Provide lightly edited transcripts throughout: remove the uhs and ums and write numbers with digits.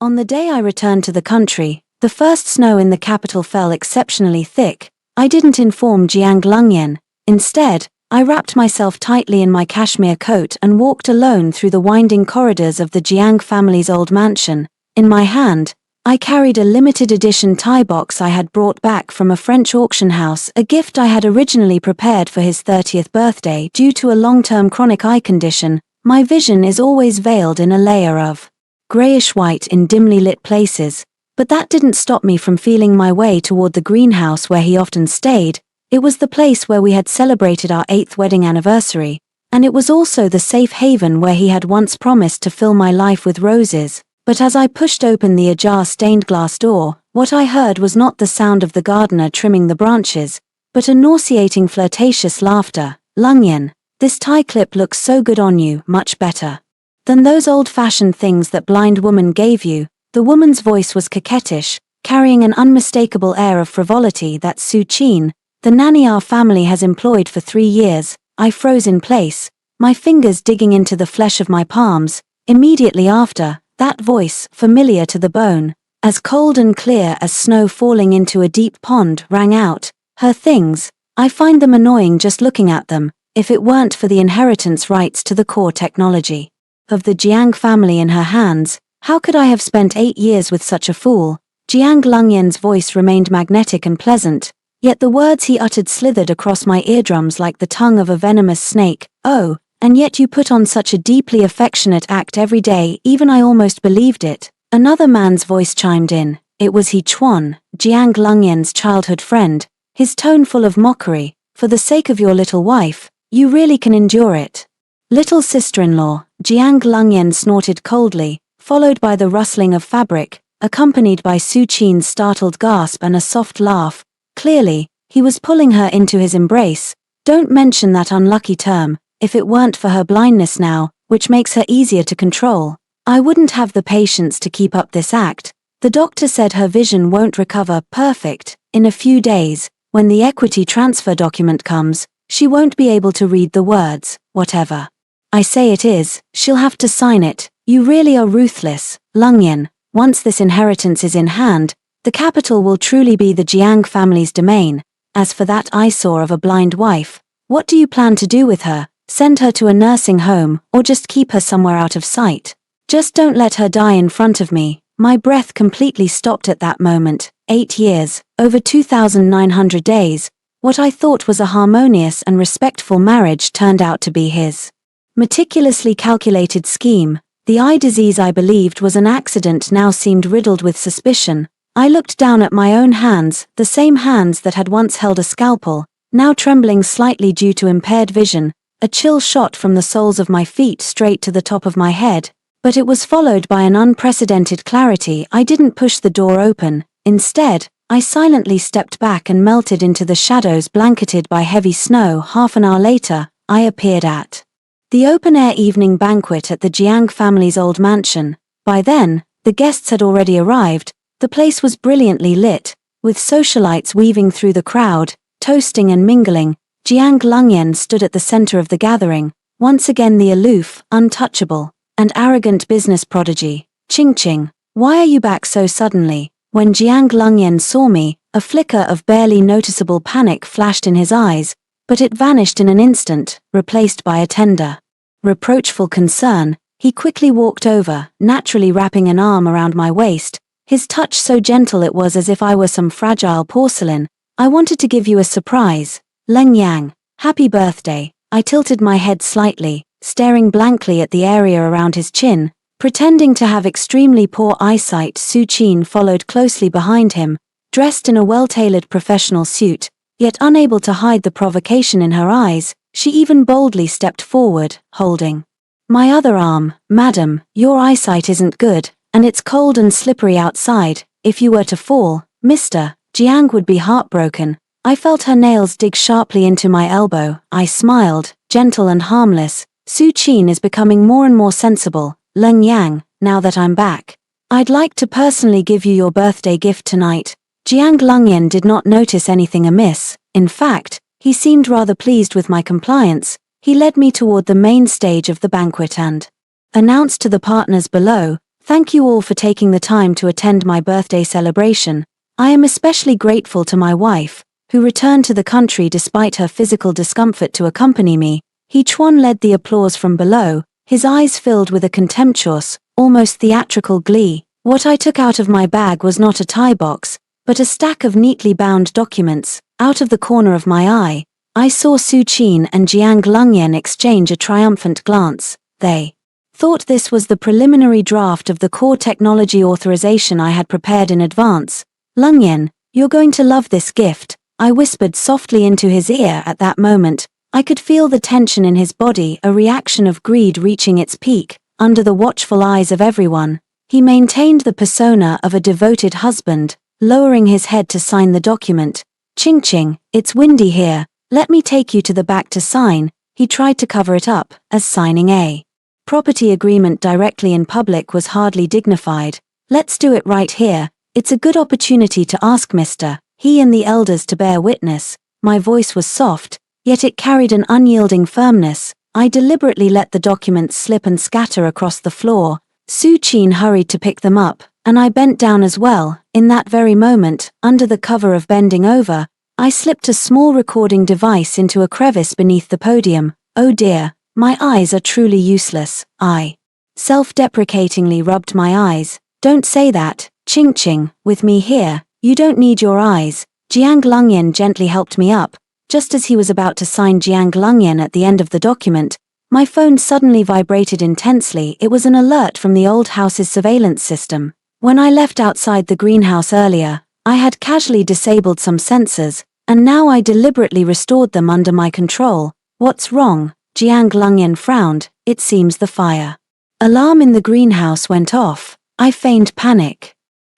On the day I returned to the country, the first snow in the capital fell exceptionally thick. I didn't inform Jiang Group. Instead, I wrapped myself tightly in my cashmere coat and walked alone through the winding corridors of the Jiang family's old mansion. In my hand, I carried a limited edition tie box I had brought back from a French auction house, a gift I had originally prepared for his 30th birthday. Due to a long-term chronic eye condition, my vision is always veiled in a layer of grayish-white in dimly lit places, but that didn't stop me from feeling my way toward the greenhouse where he often stayed. It was the place where we had celebrated our 8th wedding anniversary, and it was also the safe haven where he had once promised to fill my life with roses. But as I pushed open the ajar stained glass door, what I heard was not the sound of the gardener trimming the branches, but a nauseating flirtatious laughter. "Lungyan, this tie clip looks so good on you, much better than those old-fashioned things that blind woman gave you." The woman's voice was coquettish, carrying an unmistakable air of frivolity that Su Qin, the nanny our family has employed for 3 years. I froze in place, my fingers digging into the flesh of my palms. Immediately after, that voice, familiar to the bone, as cold and clear as snow falling into a deep pond, rang out. "Her things, I find them annoying just looking at them, if it weren't for the inheritance rights to the core technology of the Jiang family in her hands. How could I have spent 8 years with such a fool?" Jiang Group voice remained magnetic and pleasant, yet the words he uttered slithered across my eardrums like the tongue of a venomous snake. "Oh, and yet you put on such a deeply affectionate act every day." Even I almost believed it. Another man's voice chimed in. It was He Chuan, Jiang Group's childhood friend, his tone full of mockery. "For the sake of your little wife, you really can endure it." "Little sister-in-law," Jiang Group snorted coldly, followed by the rustling of fabric, accompanied by Su Qin's startled gasp and a soft laugh. Clearly, he was pulling her into his embrace. "Don't mention that unlucky term. If it weren't for her blindness now, which makes her easier to control, I wouldn't have the patience to keep up this act. The doctor said her vision won't recover perfect. In a few days, when the equity transfer document comes, she won't be able to read the words. Whatever I say it is, she'll have to sign it. You really are ruthless, Lungyan. Once this inheritance is in hand, the capital will truly be the Jiang family's domain. As for that eyesore of a blind wife, what do you plan to do with her? Send her to a nursing home, or just keep her somewhere out of sight? Just don't let her die in front of me." My breath completely stopped at that moment. 8 years, over 2,900 days, what I thought was a harmonious and respectful marriage turned out to be his meticulously calculated scheme. The eye disease I believed was an accident now seemed riddled with suspicion. I looked down at my own hands, the same hands that had once held a scalpel, now trembling slightly due to impaired vision. A chill shot from the soles of my feet straight to the top of my head, but it was followed by an unprecedented clarity. I didn't push the door open. Instead, I silently stepped back and melted into the shadows blanketed by heavy snow. Half an hour later, I appeared at the open-air evening banquet at the Jiang family's old mansion. By then, the guests had already arrived. The place was brilliantly lit, with socialites weaving through the crowd, toasting and mingling. Jiang Group stood at the center of the gathering, once again the aloof, untouchable, and arrogant business prodigy. "Ching, why are you back so suddenly?" When Jiang Group saw me, a flicker of barely noticeable panic flashed in his eyes, but it vanished in an instant, replaced by a tender, reproachful concern. He quickly walked over, naturally wrapping an arm around my waist, his touch so gentle it was as if I were some fragile porcelain. "I wanted to give you a surprise. Lungyan, happy birthday." I tilted my head slightly, staring blankly at the area around his chin, pretending to have extremely poor eyesight. Su Qin followed closely behind him, dressed in a well-tailored professional suit, yet unable to hide the provocation in her eyes. She even boldly stepped forward, holding my other arm. "Madam, your eyesight isn't good, and it's cold and slippery outside. If you were to fall, Mr. Jiang would be heartbroken." I felt her nails dig sharply into my elbow. I smiled, gentle and harmless. "Su Qin is becoming more and more sensible, Lungyan, now that I'm back. I'd like to personally give you your birthday gift tonight." Jiang Group did not notice anything amiss. In fact, he seemed rather pleased with my compliance. He led me toward the main stage of the banquet and announced to the partners below, Thank you all for taking the time to attend my birthday celebration. I am especially grateful to my wife, who returned to the country despite her physical discomfort to accompany me. He Chuan led the applause from below, his eyes filled with a contemptuous, almost theatrical glee. What I took out of my bag was not a tie box, but a stack of neatly bound documents. Out of the corner of my eye, I saw Su Qin and Jiang Lungyan exchange a triumphant glance. They thought this was the preliminary draft of the core technology authorization I had prepared in advance. Lungyan, you're going to love this gift, I whispered softly into his ear at that moment. I could feel the tension in his body, a reaction of greed reaching its peak, under the watchful eyes of everyone. He maintained the persona of a devoted husband, lowering his head to sign the document. Ching ching, it's windy here, let me take you to the back to sign. He tried to cover it up, as signing a property agreement directly in public was hardly dignified. Let's do it right here, it's a good opportunity to ask Mr. He and the elders to bear witness. My voice was soft, yet it carried an unyielding firmness. I deliberately let the documents slip and scatter across the floor. Su Qin hurried to pick them up, and I bent down as well. In that very moment, under the cover of bending over, I slipped a small recording device into a crevice beneath the podium. Oh dear, my eyes are truly useless. I self-deprecatingly rubbed my eyes. Don't say that, Ching Ching, with me here, you don't need your eyes. Jiang Lungyan gently helped me up. Just as he was about to sign Jiang Lungyan at the end of the document, my phone suddenly vibrated intensely. It was an alert from the old house's surveillance system. When I left outside the greenhouse earlier, I had casually disabled some sensors, and now I deliberately restored them under my control. What's wrong? Jiang Lungyan frowned. It seems the fire alarm in the greenhouse went off. I feigned panic.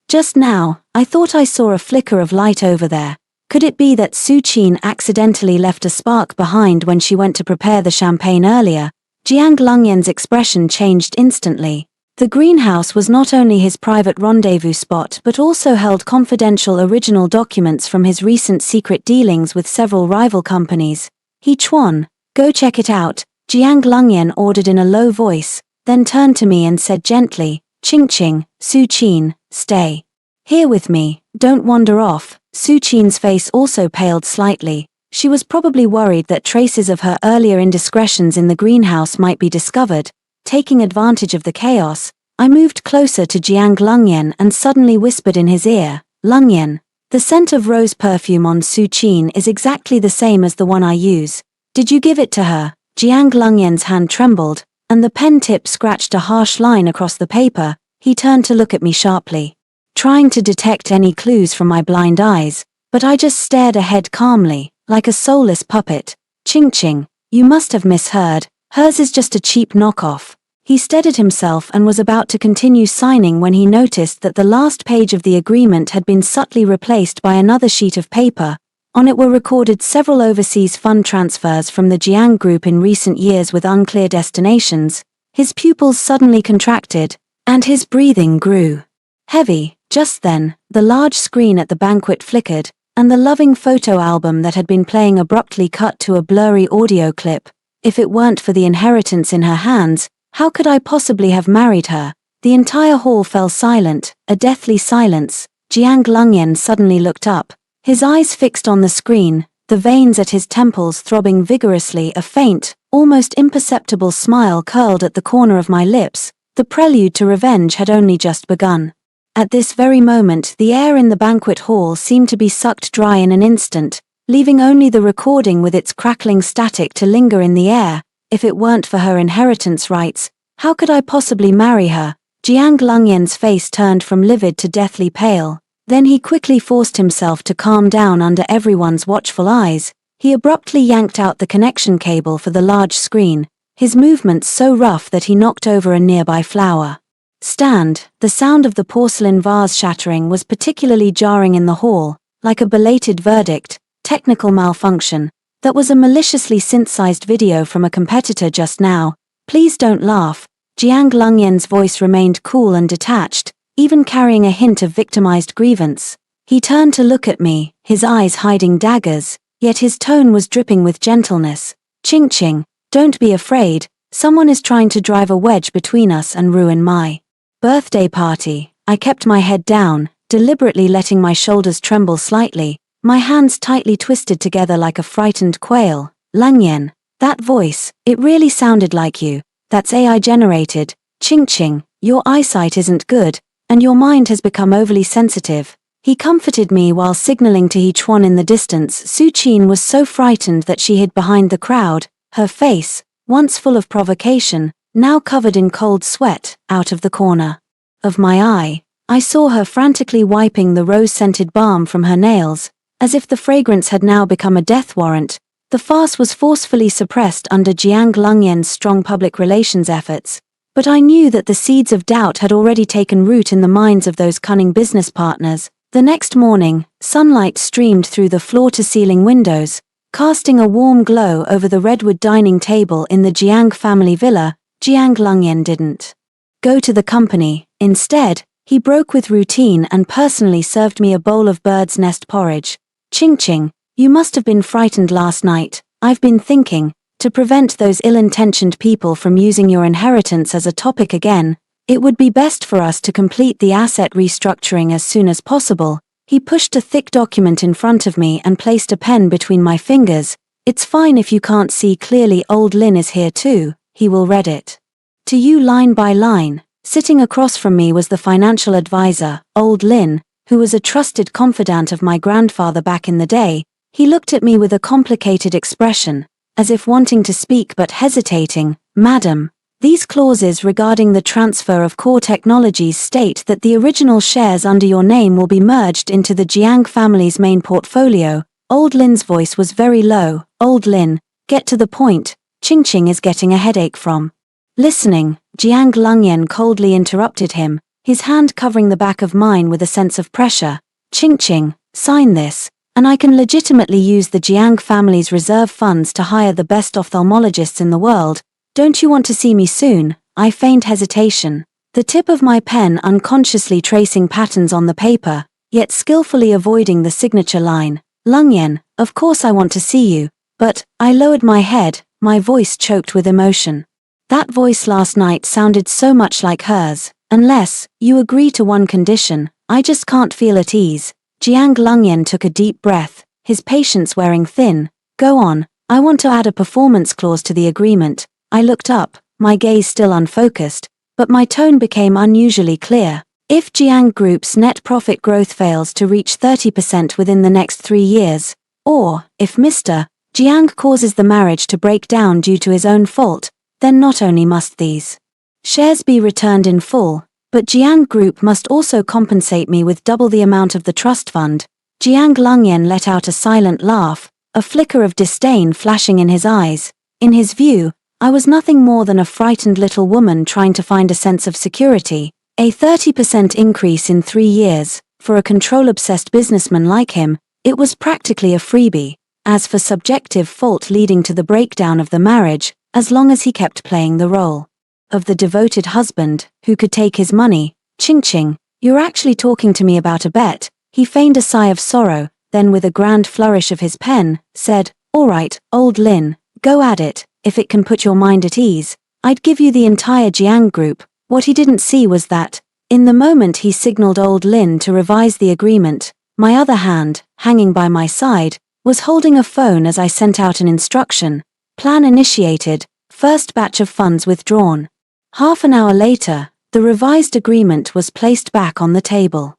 Just now, I thought I saw a flicker of light over there. Could it be that Su Qin accidentally left a spark behind when she went to prepare the champagne earlier? Jiang Lungyan's expression changed instantly. The greenhouse was not only his private rendezvous spot but also held confidential original documents from his recent secret dealings with several rival companies. He Chuan, go check it out, Jiang Lungyan ordered in a low voice, then turned to me and said gently, Ching Ching, Su Qin, stay here with me, don't wander off. Su Qin's face also paled slightly. She was probably worried that traces of her earlier indiscretions in the greenhouse might be discovered. Taking advantage of the chaos, I moved closer to Jiang Lungyan and suddenly whispered in his ear, Lungyan, the scent of rose perfume on Su Qin is exactly the same as the one I use. Did you give it to her? Jiang Lungyan's hand trembled, and the pen tip scratched a harsh line across the paper. He turned to look at me sharply, trying to detect any clues from my blind eyes, but I just stared ahead calmly, like a soulless puppet. Ching Ching, you must have misheard, hers is just a cheap knockoff. He steadied himself and was about to continue signing when he noticed that the last page of the agreement had been subtly replaced by another sheet of paper. On it were recorded several overseas fund transfers from the Jiang Group in recent years with unclear destinations. His pupils suddenly contracted, and his breathing grew heavy. Just then, the large screen at the banquet flickered, and the loving photo album that had been playing abruptly cut to a blurry audio clip. If it weren't for the inheritance in her hands, how could I possibly have married her? The entire hall fell silent, a deathly silence. Jiang Lungyan suddenly looked up, his eyes fixed on the screen, the veins at his temples throbbing vigorously. A faint, almost imperceptible smile curled at the corner of my lips. The prelude to revenge had only just begun. At this very moment, the air in the banquet hall seemed to be sucked dry in an instant, leaving only the recording with its crackling static to linger in the air. If it weren't for her inheritance rights, how could I possibly marry her? Jiang Lungyan's face turned from livid to deathly pale. Then he quickly forced himself to calm down under everyone's watchful eyes. He abruptly yanked out the connection cable for the large screen, his movements so rough that he knocked over a nearby flower stand. The sound of the porcelain vase shattering was particularly jarring in the hall, like a belated verdict, technical malfunction. That was a maliciously synthesized video from a competitor just now. Please don't laugh. Jiang Lungyan's voice remained cool and detached, even carrying a hint of victimized grievance. He turned to look at me, his eyes hiding daggers, yet his tone was dripping with gentleness. Ching Ching, don't be afraid, someone is trying to drive a wedge between us and ruin my Birthday party. I kept my head down, deliberately letting my shoulders tremble slightly, my hands tightly twisted together like a frightened quail. Langyan. That voice, it really sounded like you. That's AI generated. Ching ching, your eyesight isn't good, and your mind has become overly sensitive. He comforted me while signaling to He Chuan in the distance. Su Qin was so frightened that she hid behind the crowd, her face, once full of provocation, now covered in cold sweat, out of the corner of my eye. I saw her frantically wiping the rose-scented balm from her nails, as if the fragrance had now become a death warrant. The farce was forcefully suppressed under Jiang Lungyan's strong public relations efforts, but I knew that the seeds of doubt had already taken root in the minds of those cunning business partners. The next morning, sunlight streamed through the floor-to-ceiling windows, casting a warm glow over the redwood dining table in the Jiang family villa. Jiang Lungyan didn't go to the company. Instead, he broke with routine and personally served me a bowl of bird's nest porridge. Ching ching, you must have been frightened last night. I've been thinking, to prevent those ill-intentioned people from using your inheritance as a topic again, it would be best for us to complete the asset restructuring as soon as possible. He pushed a thick document in front of me and placed a pen between my fingers. It's fine if you can't see clearly. Old Lin is here too. He will read it to you line by line. Sitting across from me was the financial advisor, Old Lin, who was a trusted confidant of my grandfather back in the day. He looked at me with a complicated expression, as if wanting to speak but hesitating. Madam, these clauses regarding the transfer of core technologies state that the original shares under your name will be merged into the Jiang family's main portfolio. Old Lin's voice was very low. Old Lin, get to the point. Ching Ching is getting a headache from listening. Jiang Lungyan coldly interrupted him, his hand covering the back of mine with a sense of pressure. Ching Ching, sign this, and I can legitimately use the Jiang family's reserve funds to hire the best ophthalmologists in the world. Don't you want to see me soon? I feigned hesitation, the tip of my pen unconsciously tracing patterns on the paper, yet skillfully avoiding the signature line. Lungyan, of course I want to see you, but I lowered my head, my voice choked with emotion. That voice last night sounded so much like hers. Unless you agree to one condition, I just can't feel at ease. Jiang Lungyan took a deep breath, his patience wearing thin. Go on, I want to add a performance clause to the agreement. I looked up, my gaze still unfocused, but my tone became unusually clear. If Jiang Group's net profit growth fails to reach 30% within the next 3 years, or if Mr. Jiang causes the marriage to break down due to his own fault, then not only must these shares be returned in full, but Jiang Group must also compensate me with double the amount of the trust fund. Jiang Lungyan let out a silent laugh, a flicker of disdain flashing in his eyes. In his view, I was nothing more than a frightened little woman trying to find a sense of security. A 30% increase in 3 years, for a control-obsessed businessman like him, it was practically a freebie. As for subjective fault leading to the breakdown of the marriage, as long as he kept playing the role of the devoted husband, who could take his money. Ching Ching, you're actually talking to me about a bet. He feigned a sigh of sorrow, then with a grand flourish of his pen, said, all right, Old Lin, go at it, if it can put your mind at ease. I'd give you the entire Jiang Group. What he didn't see was that, in the moment he signaled Old Lin to revise the agreement, my other hand, hanging by my side, was holding a phone as I sent out an instruction. Plan initiated, first batch of funds withdrawn. Half an hour later, the revised agreement was placed back on the table.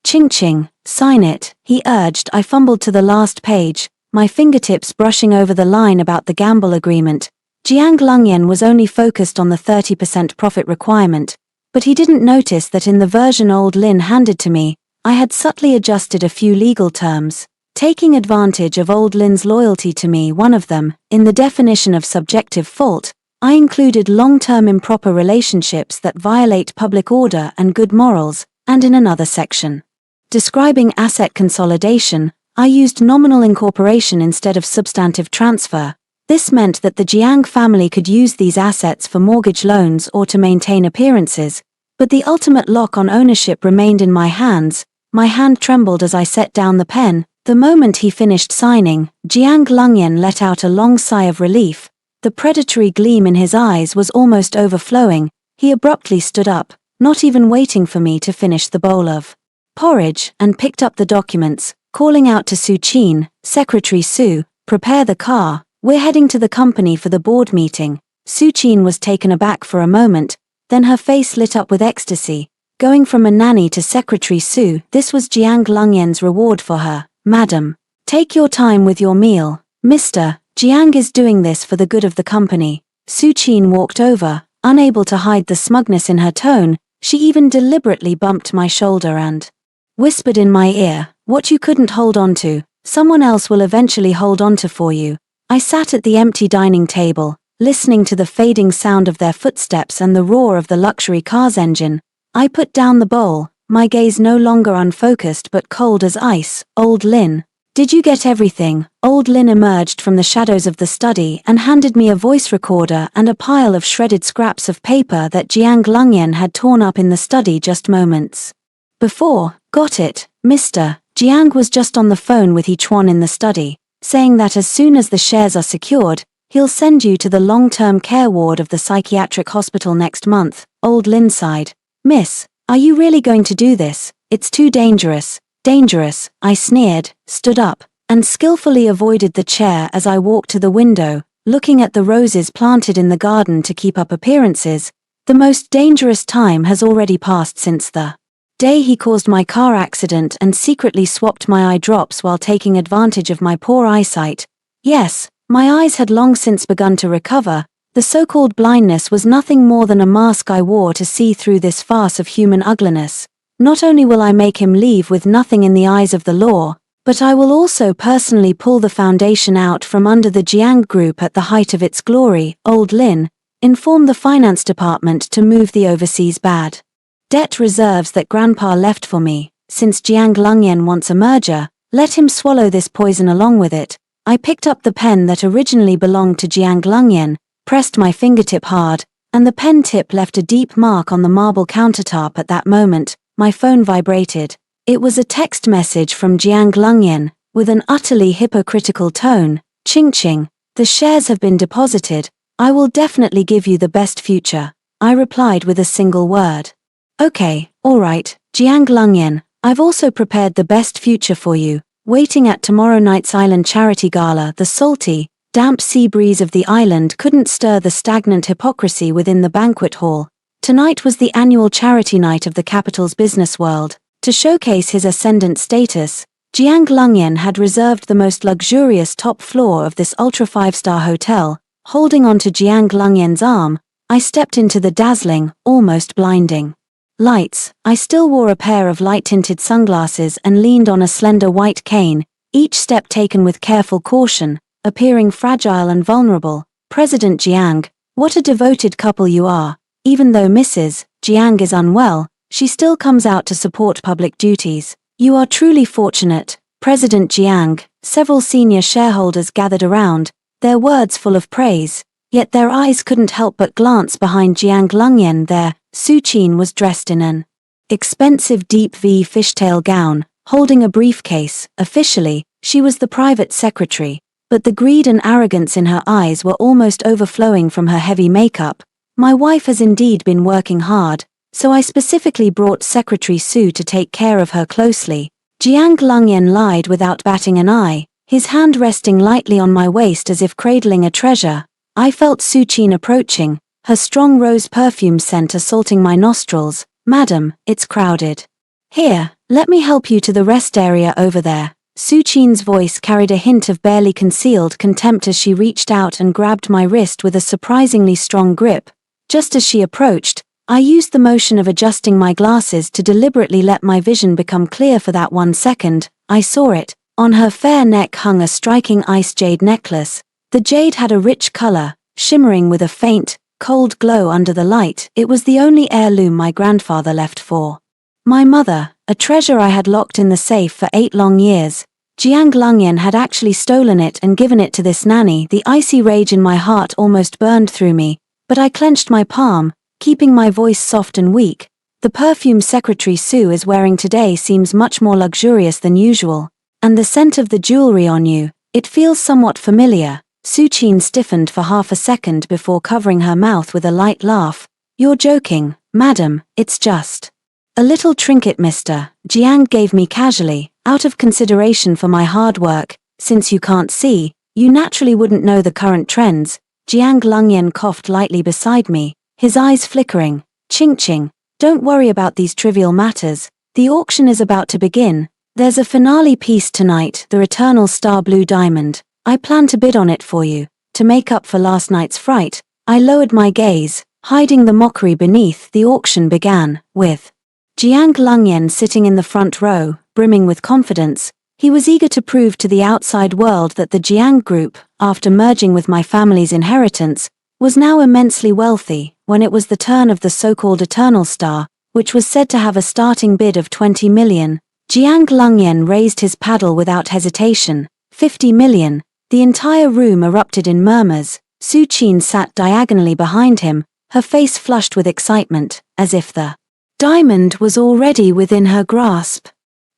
Ching Ching, sign it, he urged. I fumbled to the last page, my fingertips brushing over the line about the gamble agreement. Jiang Lungyan was only focused on the 30% profit requirement, but he didn't notice that in the version Old Lin handed to me, I had subtly adjusted a few legal terms. Taking advantage of Old Lin's loyalty to me, one of them, in the definition of subjective fault, I included long-term improper relationships that violate public order and good morals, and in another section, describing asset consolidation, I used nominal incorporation instead of substantive transfer. This meant that the Jiang family could use these assets for mortgage loans or to maintain appearances, but the ultimate lock on ownership remained in my hands. My hand trembled as I set down the pen. The moment he finished signing, Jiang Lungyan let out a long sigh of relief. The predatory gleam in his eyes was almost overflowing. He abruptly stood up, not even waiting for me to finish the bowl of porridge, and picked up the documents, calling out to Su Qin, "Secretary Su, prepare the car, we're heading to the company for the board meeting." Su Qin was taken aback for a moment, then her face lit up with ecstasy. Going from a nanny to Secretary Su, this was Jiang Lungyan's reward for her. "Madam, take your time with your meal. Mr. Jiang is doing this for the good of the company." Su Qin walked over, unable to hide the smugness in her tone. She even deliberately bumped my shoulder and whispered in my ear, "What you couldn't hold on to, someone else will eventually hold on to for you." I sat at the empty dining table, listening to the fading sound of their footsteps and the roar of the luxury car's engine. I put down the bowl, my gaze no longer unfocused but cold as ice. "Old Lin, did you get everything?" Old Lin emerged from the shadows of the study and handed me a voice recorder and a pile of shredded scraps of paper that Jiang Lungyan had torn up in the study just moments before. "Got it, Mr. Jiang was just on the phone with He Chuan in the study, saying that as soon as the shares are secured, he'll send you to the long-term care ward of the psychiatric hospital next month." Old Lin sighed. "Miss, are you really going to do this? It's too dangerous." "Dangerous," I sneered, stood up, and skillfully avoided the chair as I walked to the window, looking at the roses planted in the garden to keep up appearances. The most dangerous time has already passed since the day he caused my car accident and secretly swapped my eye drops while taking advantage of my poor eyesight. Yes, my eyes had long since begun to recover. The so-called blindness was nothing more than a mask I wore to see through this farce of human ugliness. Not only will I make him leave with nothing in the eyes of the law, but I will also personally pull the foundation out from under the Jiang Group at the height of its glory. Old Lin, inform the finance department to move the overseas bad debt reserves that Grandpa left for me. Since Jiang Lungyan wants a merger, let him swallow this poison along with it. I picked up the pen that originally belonged to Jiang Lungyan, pressed my fingertip hard, and the pen tip left a deep mark on the marble countertop. At that moment, my phone vibrated. It was a text message from Jiang Lungyan, with an utterly hypocritical tone. "Ching ching, the shares have been deposited. I will definitely give you the best future." I replied with a single word. "Okay, alright, Jiang Lungyan, I've also prepared the best future for you." Waiting at tomorrow night's island charity gala, the salty, damp sea breeze of the island couldn't stir the stagnant hypocrisy within the banquet hall. Tonight was the annual charity night of the capital's business world. To showcase his ascendant status, Jiang Lungyan had reserved the most luxurious top floor of this ultra five-star hotel. Holding onto Jiang Lungyan's arm, I stepped into the dazzling, almost blinding lights. I still wore a pair of light-tinted sunglasses and leaned on a slender white cane, each step taken with careful caution, appearing fragile and vulnerable. "President Jiang, what a devoted couple you are. Even though Mrs. Jiang is unwell, she still comes out to support public duties. You are truly fortunate, President Jiang." Several senior shareholders gathered around, their words full of praise, yet their eyes couldn't help but glance behind Jiang Lungyan. There, Su Qin was dressed in an expensive deep V fishtail gown, holding a briefcase. Officially, she was the private secretary, but the greed and arrogance in her eyes were almost overflowing from her heavy makeup. "My wife has indeed been working hard, so I specifically brought Secretary Su to take care of her closely." Jiang Lungyan lied without batting an eye, his hand resting lightly on my waist as if cradling a treasure. I felt Su Qin approaching, her strong rose perfume scent assaulting my nostrils. "Madam, it's crowded. Here, let me help you to the rest area over there." Su Qin's voice carried a hint of barely concealed contempt as she reached out and grabbed my wrist with a surprisingly strong grip. Just as she approached, I used the motion of adjusting my glasses to deliberately let my vision become clear for that 1 second. I saw it. On her fair neck hung a striking ice jade necklace. The jade had a rich color, shimmering with a faint, cold glow under the light. It was the only heirloom my grandfather left for my mother, a treasure I had locked in the safe for 8 long years. Jiang Lungyan had actually stolen it and given it to this nanny. The icy rage in my heart almost burned through me, but I clenched my palm, keeping my voice soft and weak. "The perfume Secretary Su is wearing today seems much more luxurious than usual, and the scent of the jewelry on you, it feels somewhat familiar." Su Qin stiffened for half a second before covering her mouth with a light laugh. "You're joking, "Madam, it's just a little trinket, mister," Jiang gave me casually, "out of consideration for my hard work. Since you can't see, you naturally wouldn't know the current trends." Jiang Lungyan coughed lightly beside me, his eyes flickering. "Ching, don't worry about these trivial matters. The auction is about to begin. There's a finale piece tonight, the Eternal Star Blue Diamond. I plan to bid on it for you. To make up for last night's fright." I lowered my gaze, hiding the mockery beneath. The auction began, with Jiang Lungyan sitting in the front row, brimming with confidence. He was eager to prove to the outside world that the Jiang Group, after merging with my family's inheritance, was now immensely wealthy. When it was the turn of the so-called Eternal Star, which was said to have a starting bid of 20 million, Jiang Lungyan raised his paddle without hesitation. 50 million. The entire room erupted in murmurs. Su Qin sat diagonally behind him, her face flushed with excitement, as if the diamond was already within her grasp.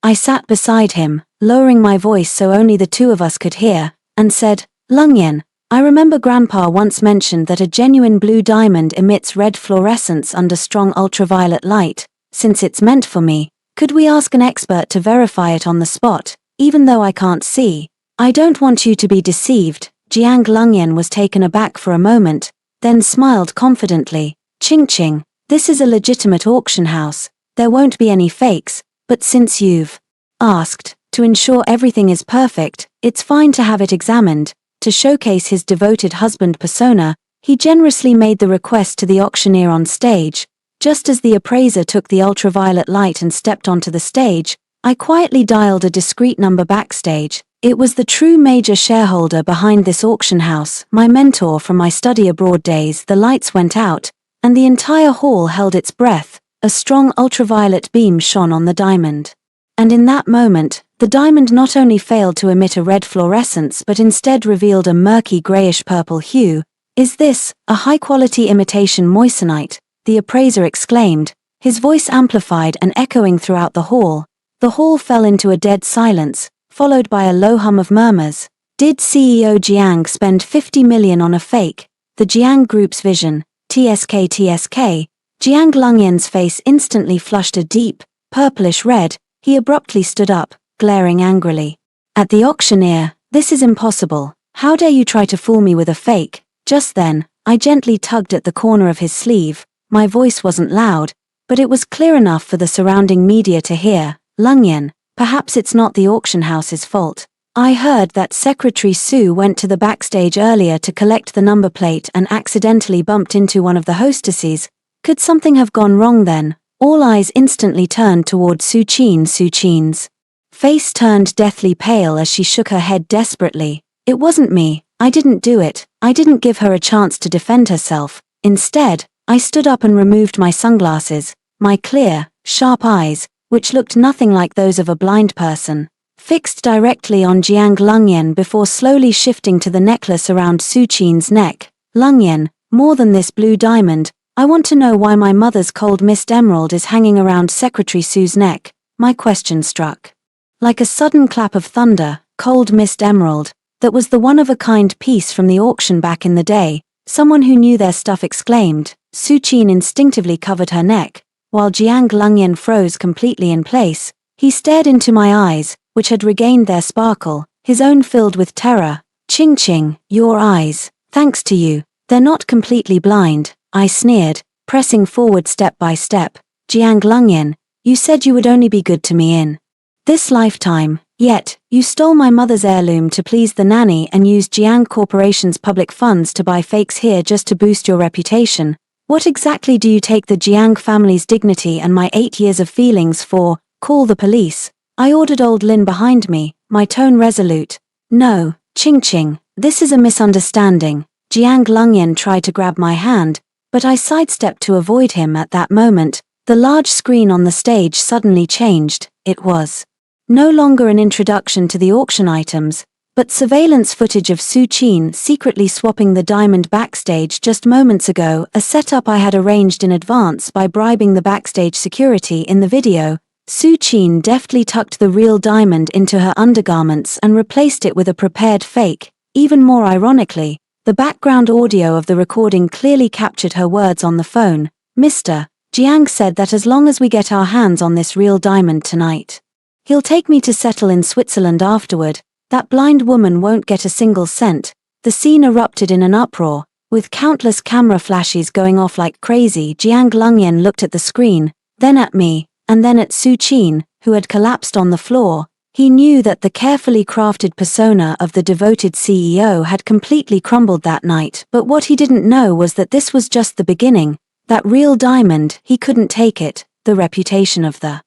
I sat beside him, lowering my voice so only the two of us could hear, and said, "Lungyan, I remember Grandpa once mentioned that a genuine blue diamond emits red fluorescence under strong ultraviolet light. Since it's meant for me, could we ask an expert to verify it on the spot, even though I can't see?" "I don't want you to be deceived." Jiang Lungyan was taken aback for a moment, then smiled confidently. Ching, this is a legitimate auction house. There won't be any fakes, but since you've asked to ensure everything is perfect, it's fine to have it examined." To showcase his devoted husband persona, he generously made the request to the auctioneer on stage. Just as the appraiser took the ultraviolet light and stepped onto the stage, I quietly dialed a discreet number backstage. It was the true major shareholder behind this auction house, my mentor from my study abroad days. The lights went out, and the entire hall held its breath. A strong ultraviolet beam shone on the diamond. And in that moment, the diamond not only failed to emit a red fluorescence but instead revealed a murky grayish-purple hue. "Is this a high-quality imitation moissanite?" the appraiser exclaimed, his voice amplified and echoing throughout the hall. The hall fell into a dead silence, followed by a low hum of murmurs. Did CEO Jiang spend 50 million on a fake? The Jiang Group's vision, TSK. Jiang Lungyan's face instantly flushed a deep, purplish red. He abruptly stood up, glaring angrily at the auctioneer. "This is impossible. How dare you try to fool me with a fake?" Just then, I gently tugged at the corner of his sleeve. My voice wasn't loud, but it was clear enough for the surrounding media to hear. "Lungyan, perhaps it's not the auction house's fault. I heard that Secretary Su went to the backstage earlier to collect the number plate and accidentally bumped into one of the hostesses. Could something have gone wrong then?" All eyes instantly turned toward Su Qin. Su Qin's face turned deathly pale as she shook her head desperately. "It wasn't me. I didn't do it." I didn't give her a chance to defend herself. Instead, I stood up and removed my sunglasses. My clear, sharp eyes, which looked nothing like those of a blind person, fixed directly on Jiang Lungyan before slowly shifting to the necklace around Su Qin's neck. "Lungyan, more than this blue diamond, I want to know why my mother's cold mist emerald is hanging around Secretary Su's neck." My question struck like a sudden clap of thunder. Cold mist emerald, that was the one-of-a-kind piece from the auction back in the day. Someone who knew their stuff exclaimed. Su Qin instinctively covered her neck, while Jiang Lungyan froze completely in place. He stared into my eyes, which had regained their sparkle, his own filled with terror. Ching, your eyes, thanks to you, they're not completely blind," I sneered, pressing forward step by step. "Jiang Lungyan, you said you would only be good to me in this lifetime, yet, you stole my mother's heirloom to please the nanny and used Jiang Corporation's public funds to buy fakes here just to boost your reputation. What exactly do you take the Jiang family's dignity and my 8 years of feelings for? Call the police." I ordered old Lin behind me, my tone resolute. "No, Ching, this is a misunderstanding." Jiang Lungyan tried to grab my hand, but I sidestepped to avoid him. At that moment, the large screen on the stage suddenly changed. It was no longer an introduction to the auction items, but surveillance footage of Su Qin secretly swapping the diamond backstage just moments ago, a setup I had arranged in advance by bribing the backstage security. In the video, Su Qin deftly tucked the real diamond into her undergarments and replaced it with a prepared fake. Even more ironically, the background audio of the recording clearly captured her words on the phone. "Mr. Jiang said that as long as we get our hands on this real diamond tonight, he'll take me to settle in Switzerland afterward. That blind woman won't get a single cent. The scene erupted in an uproar, with countless camera flashes going off like crazy. Jiang Lungyan looked at the screen, then at me, and then at Su Qin, who had collapsed on the floor. He knew that the carefully crafted persona of the devoted CEO had completely crumbled that night, but what he didn't know was that this was just the beginning. That real diamond, he couldn't take it, the reputation of the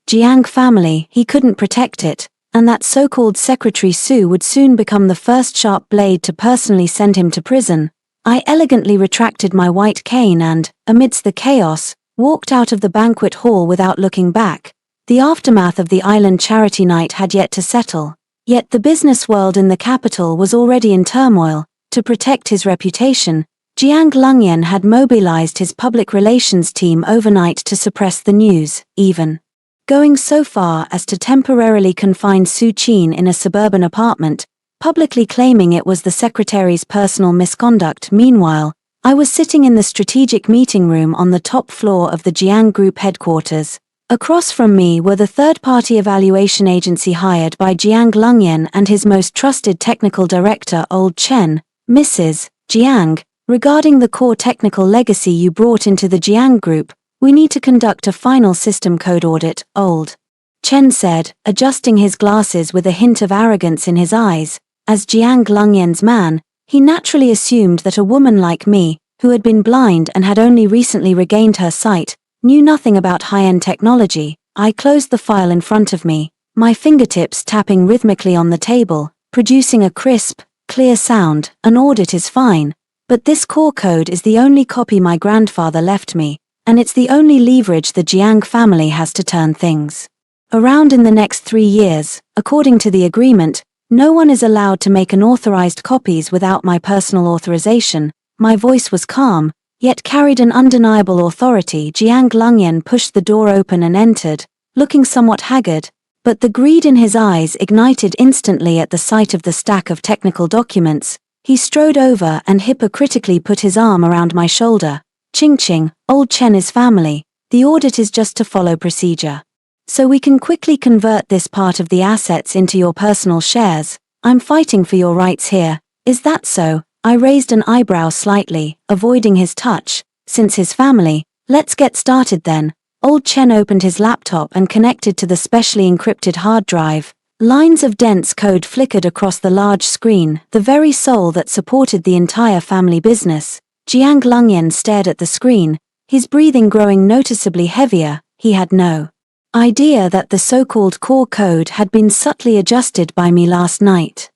Jiang family, he couldn't protect it, and that so-called Secretary Su would soon become the first sharp blade to personally send him to prison. I elegantly retracted my white cane and, amidst the chaos, walked out of the banquet hall without looking back. The aftermath of the island charity night had yet to settle, yet the business world in the capital was already in turmoil. To protect his reputation, Jiang Lungyan had mobilized his public relations team overnight to suppress the news, even going so far as to temporarily confine Su Qin in a suburban apartment, publicly claiming it was the secretary's personal misconduct. Meanwhile, I was sitting in the strategic meeting room on the top floor of the Jiang Group headquarters. Across from me were the third-party evaluation agency hired by Jiang Lungyan and his most trusted technical director Old Chen. Mrs. Jiang, regarding the core technical legacy you brought into the Jiang Group, we need to conduct a final system code audit, Old Chen said, adjusting his glasses with a hint of arrogance in his eyes. As Jiang Lungyan's man, he naturally assumed that a woman like me, who had been blind and had only recently regained her sight, knew nothing about high-end technology. I closed the file in front of me, my fingertips tapping rhythmically on the table, producing a crisp, clear sound. An audit is fine, but this core code is the only copy my grandfather left me, and it's the only leverage the Jiang family has to turn things around in the next 3 years. According to the agreement, no one is allowed to make unauthorized copies without my personal authorization. My voice was calm, yet carried an undeniable authority. Jiang Lungyan pushed the door open and entered, looking somewhat haggard, but the greed in his eyes ignited instantly at the sight of the stack of technical documents. He strode over and hypocritically put his arm around my shoulder. Ching, Old Chen is family. The audit is just to follow procedure, so we can quickly convert this part of the assets into your personal shares. I'm fighting for your rights here. Is that so? I raised an eyebrow slightly, avoiding his touch. Since his family, let's get started then. Old Chen opened his laptop and connected to the specially encrypted hard drive. Lines of dense code flickered across the large screen, the very soul that supported the entire family business. Jiang Lungyan stared at the screen, his breathing growing noticeably heavier. He had no idea that the so-called core code had been subtly adjusted by me last night.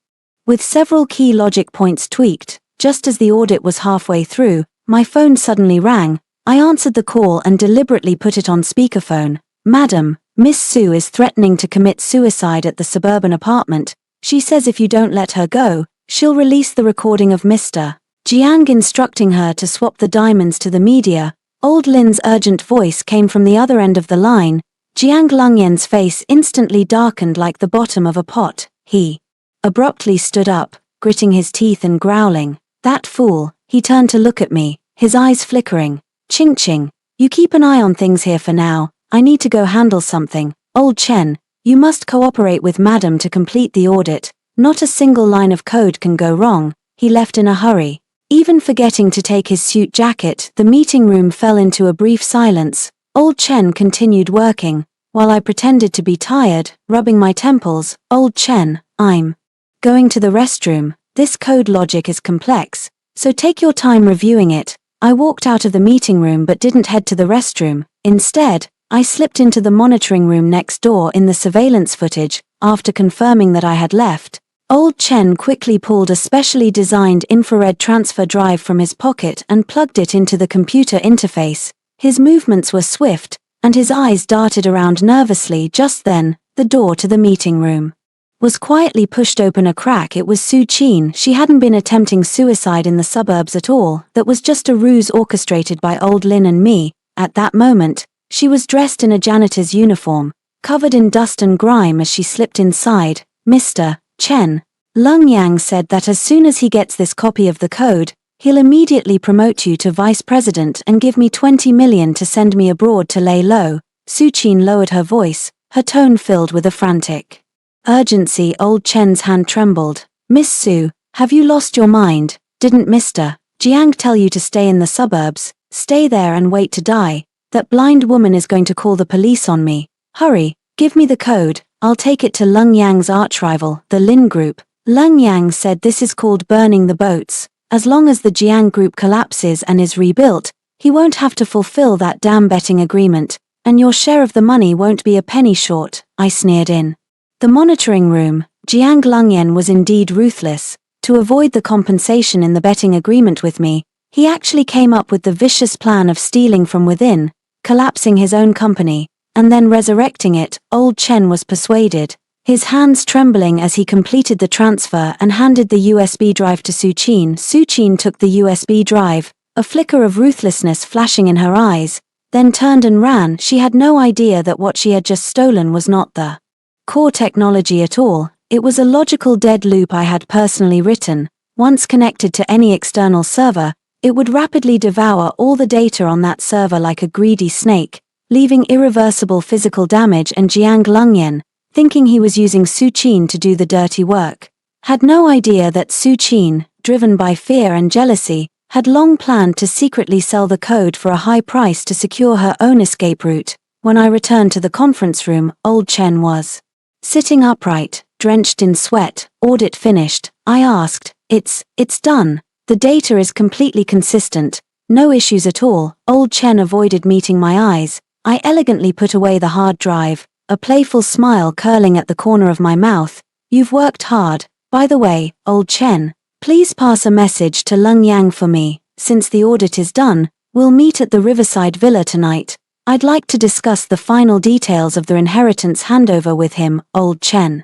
With several key logic points tweaked, just as the audit was halfway through, my phone suddenly rang. I answered the call and deliberately put it on speakerphone. Madam, Miss Su is threatening to commit suicide at the suburban apartment. She says if you don't let her go, she'll release the recording of Mr. Jiang instructing her to swap the diamonds to the media. Old Lin's urgent voice came from the other end of the line. Jiang Lungyan's face instantly darkened like the bottom of a pot. He abruptly stood up, gritting his teeth and growling. That fool. He turned to look at me, his eyes flickering. Ching, you keep an eye on things here for now. I need to go handle something. Old Chen, you must cooperate with Madam to complete the audit. Not a single line of code can go wrong. He left in a hurry, even forgetting to take his suit jacket. The meeting room fell into a brief silence. Old Chen continued working, while I pretended to be tired, rubbing my temples. Old Chen, I'm going to the restroom. This code logic is complex, so take your time reviewing it. I walked out of the meeting room but didn't head to the restroom. Instead, I slipped into the monitoring room next door. In the surveillance footage, after confirming that I had left, Old Chen quickly pulled a specially designed infrared transfer drive from his pocket and plugged it into the computer interface. His movements were swift, and his eyes darted around nervously. Just then, the door to the meeting room was quietly pushed open a crack. It was Su Qin. She hadn't been attempting suicide in the suburbs at all. That was just a ruse orchestrated by Old Lin and me. At that moment, she was dressed in a janitor's uniform, covered in dust and grime as she slipped inside. Mr. Chen, Lung Yang said that as soon as he gets this copy of the code, He'll immediately promote you to vice president and give me 20 million to send me abroad to lay low. Suchin lowered her voice, her tone filled with a frantic urgency. Old Chen's hand trembled. Miss Su, have you lost your mind? Didn't Mr. Jiang tell you to stay in the suburbs, stay there and wait to die? That blind woman is going to call the police on me. Hurry, give me the code, I'll take it to Lung Yang's archrival, the Lin Group. Lung Yang said this is called burning the boats. As long as the Jiang Group collapses and is rebuilt, he won't have to fulfill that damn betting agreement, and your share of the money won't be a penny short, I sneered in the monitoring room. Jiang Lungyan was indeed ruthless. To avoid the compensation in the betting agreement with me, he actually came up with the vicious plan of stealing from within, collapsing his own company, and then resurrecting it. Old Chen was persuaded, his hands trembling as he completed the transfer and handed the USB drive to Suchin. Suchin took the USB drive, a flicker of ruthlessness flashing in her eyes, then turned and ran. She had no idea that what she had just stolen was not the core technology at all. It was a logical dead loop I had personally written. Once connected to any external server, it would rapidly devour all the data on that server like a greedy snake, leaving irreversible physical damage. And Jiang Lungyan, thinking he was using Suchin to do the dirty work, had no idea that Suchin, driven by fear and jealousy, had long planned to secretly sell the code for a high price to secure her own escape route. When I returned to the conference room, old Chen was sitting upright, drenched in sweat. Audit finished, I asked. It's done. The data is completely consistent. No issues at all. Old Chen avoided meeting my eyes. I elegantly put away the hard drive, a playful smile curling at the corner of my mouth. You've worked hard. By the way, old Chen, please pass a message to Lung Yang for me. Since the audit is done, we'll meet at the Riverside Villa tonight. I'd like to discuss the final details of the inheritance handover with him. Old Chen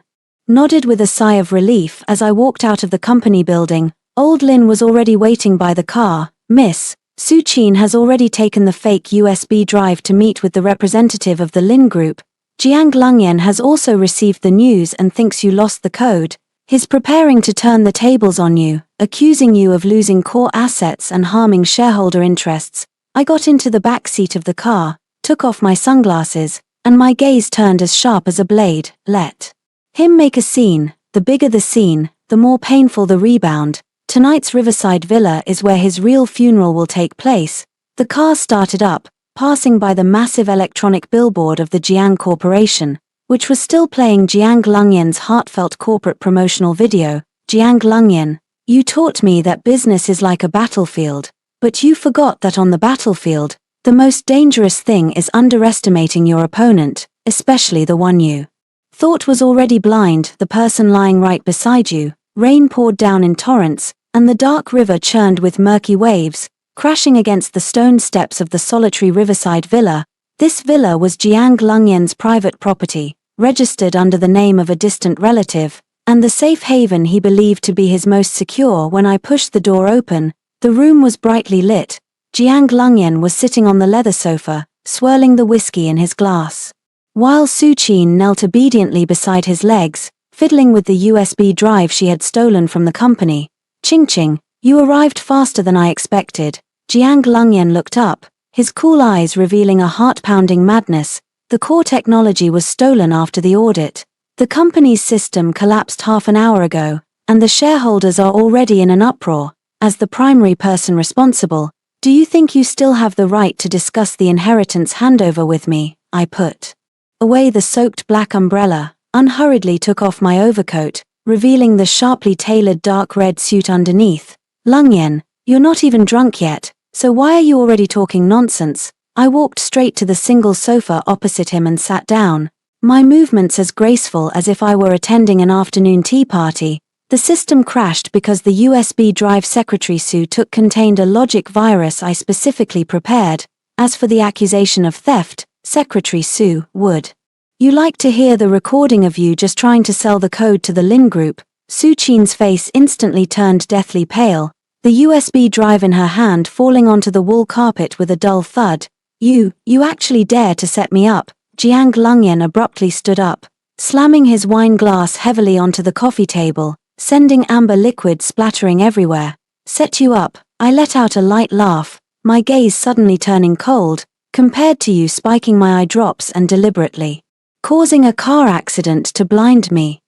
nodded with a sigh of relief. As I walked out of the company building, old Lin was already waiting by the car. Miss, Suchin has already taken the fake USB drive to meet with the representative of the Lin Group. Jiang Lungyan has also received the news and thinks you lost the code. He's preparing to turn the tables on you, accusing you of losing core assets and harming shareholder interests. I got into the back seat of the car, took off my sunglasses, and my gaze turned as sharp as a blade. Let him make a scene. The bigger the scene, the more painful the rebound. Tonight's Riverside Villa is where his real funeral will take place. The car started up, passing by the massive electronic billboard of the Jiang Corporation, which was still playing Jiang Lungyan's heartfelt corporate promotional video. Jiang Lungyan, you taught me that business is like a battlefield, but you forgot that on the battlefield, the most dangerous thing is underestimating your opponent, especially the one you thought was already blind, the person lying right beside you. Rain poured down in torrents, and the dark river churned with murky waves, crashing against the stone steps of the solitary Riverside Villa. This villa was Jiang Lungyan's private property, registered under the name of a distant relative, and the safe haven he believed to be his most secure. When I pushed the door open, the room was brightly lit. Jiang Lungyan was sitting on the leather sofa, swirling the whiskey in his glass, while Suchin knelt obediently beside his legs, fiddling with the USB drive she had stolen from the company. Ching, you arrived faster than I expected. Jiang Lungyan looked up, his cool eyes revealing a heart-pounding madness. The core technology was stolen after the audit. The company's system collapsed half an hour ago, and the shareholders are already in an uproar. As the primary person responsible, do you think you still have the right to discuss the inheritance handover with me? I put away the soaked black umbrella, unhurriedly took off my overcoat, revealing the sharply tailored dark red suit underneath. Lungyan, you're not even drunk yet, so why are you already talking nonsense? I walked straight to the single sofa opposite him and sat down, my movements as graceful as if I were attending an afternoon tea party. The system crashed because the USB drive Secretary Su took contained a logic virus I specifically prepared. As for the accusation of theft, Secretary Su, would you like to hear the recording of you just trying to sell the code to the Lin Group? Suchin's face instantly turned deathly pale, the USB drive in her hand falling onto the wool carpet with a dull thud. You actually dare to set me up? Jiang Lungyan abruptly stood up, slamming his wine glass heavily onto the coffee table, sending amber liquid splattering everywhere. Set you up? I let out a light laugh, my gaze suddenly turning cold, compared to you spiking my eye drops and deliberately causing a car accident to blind me.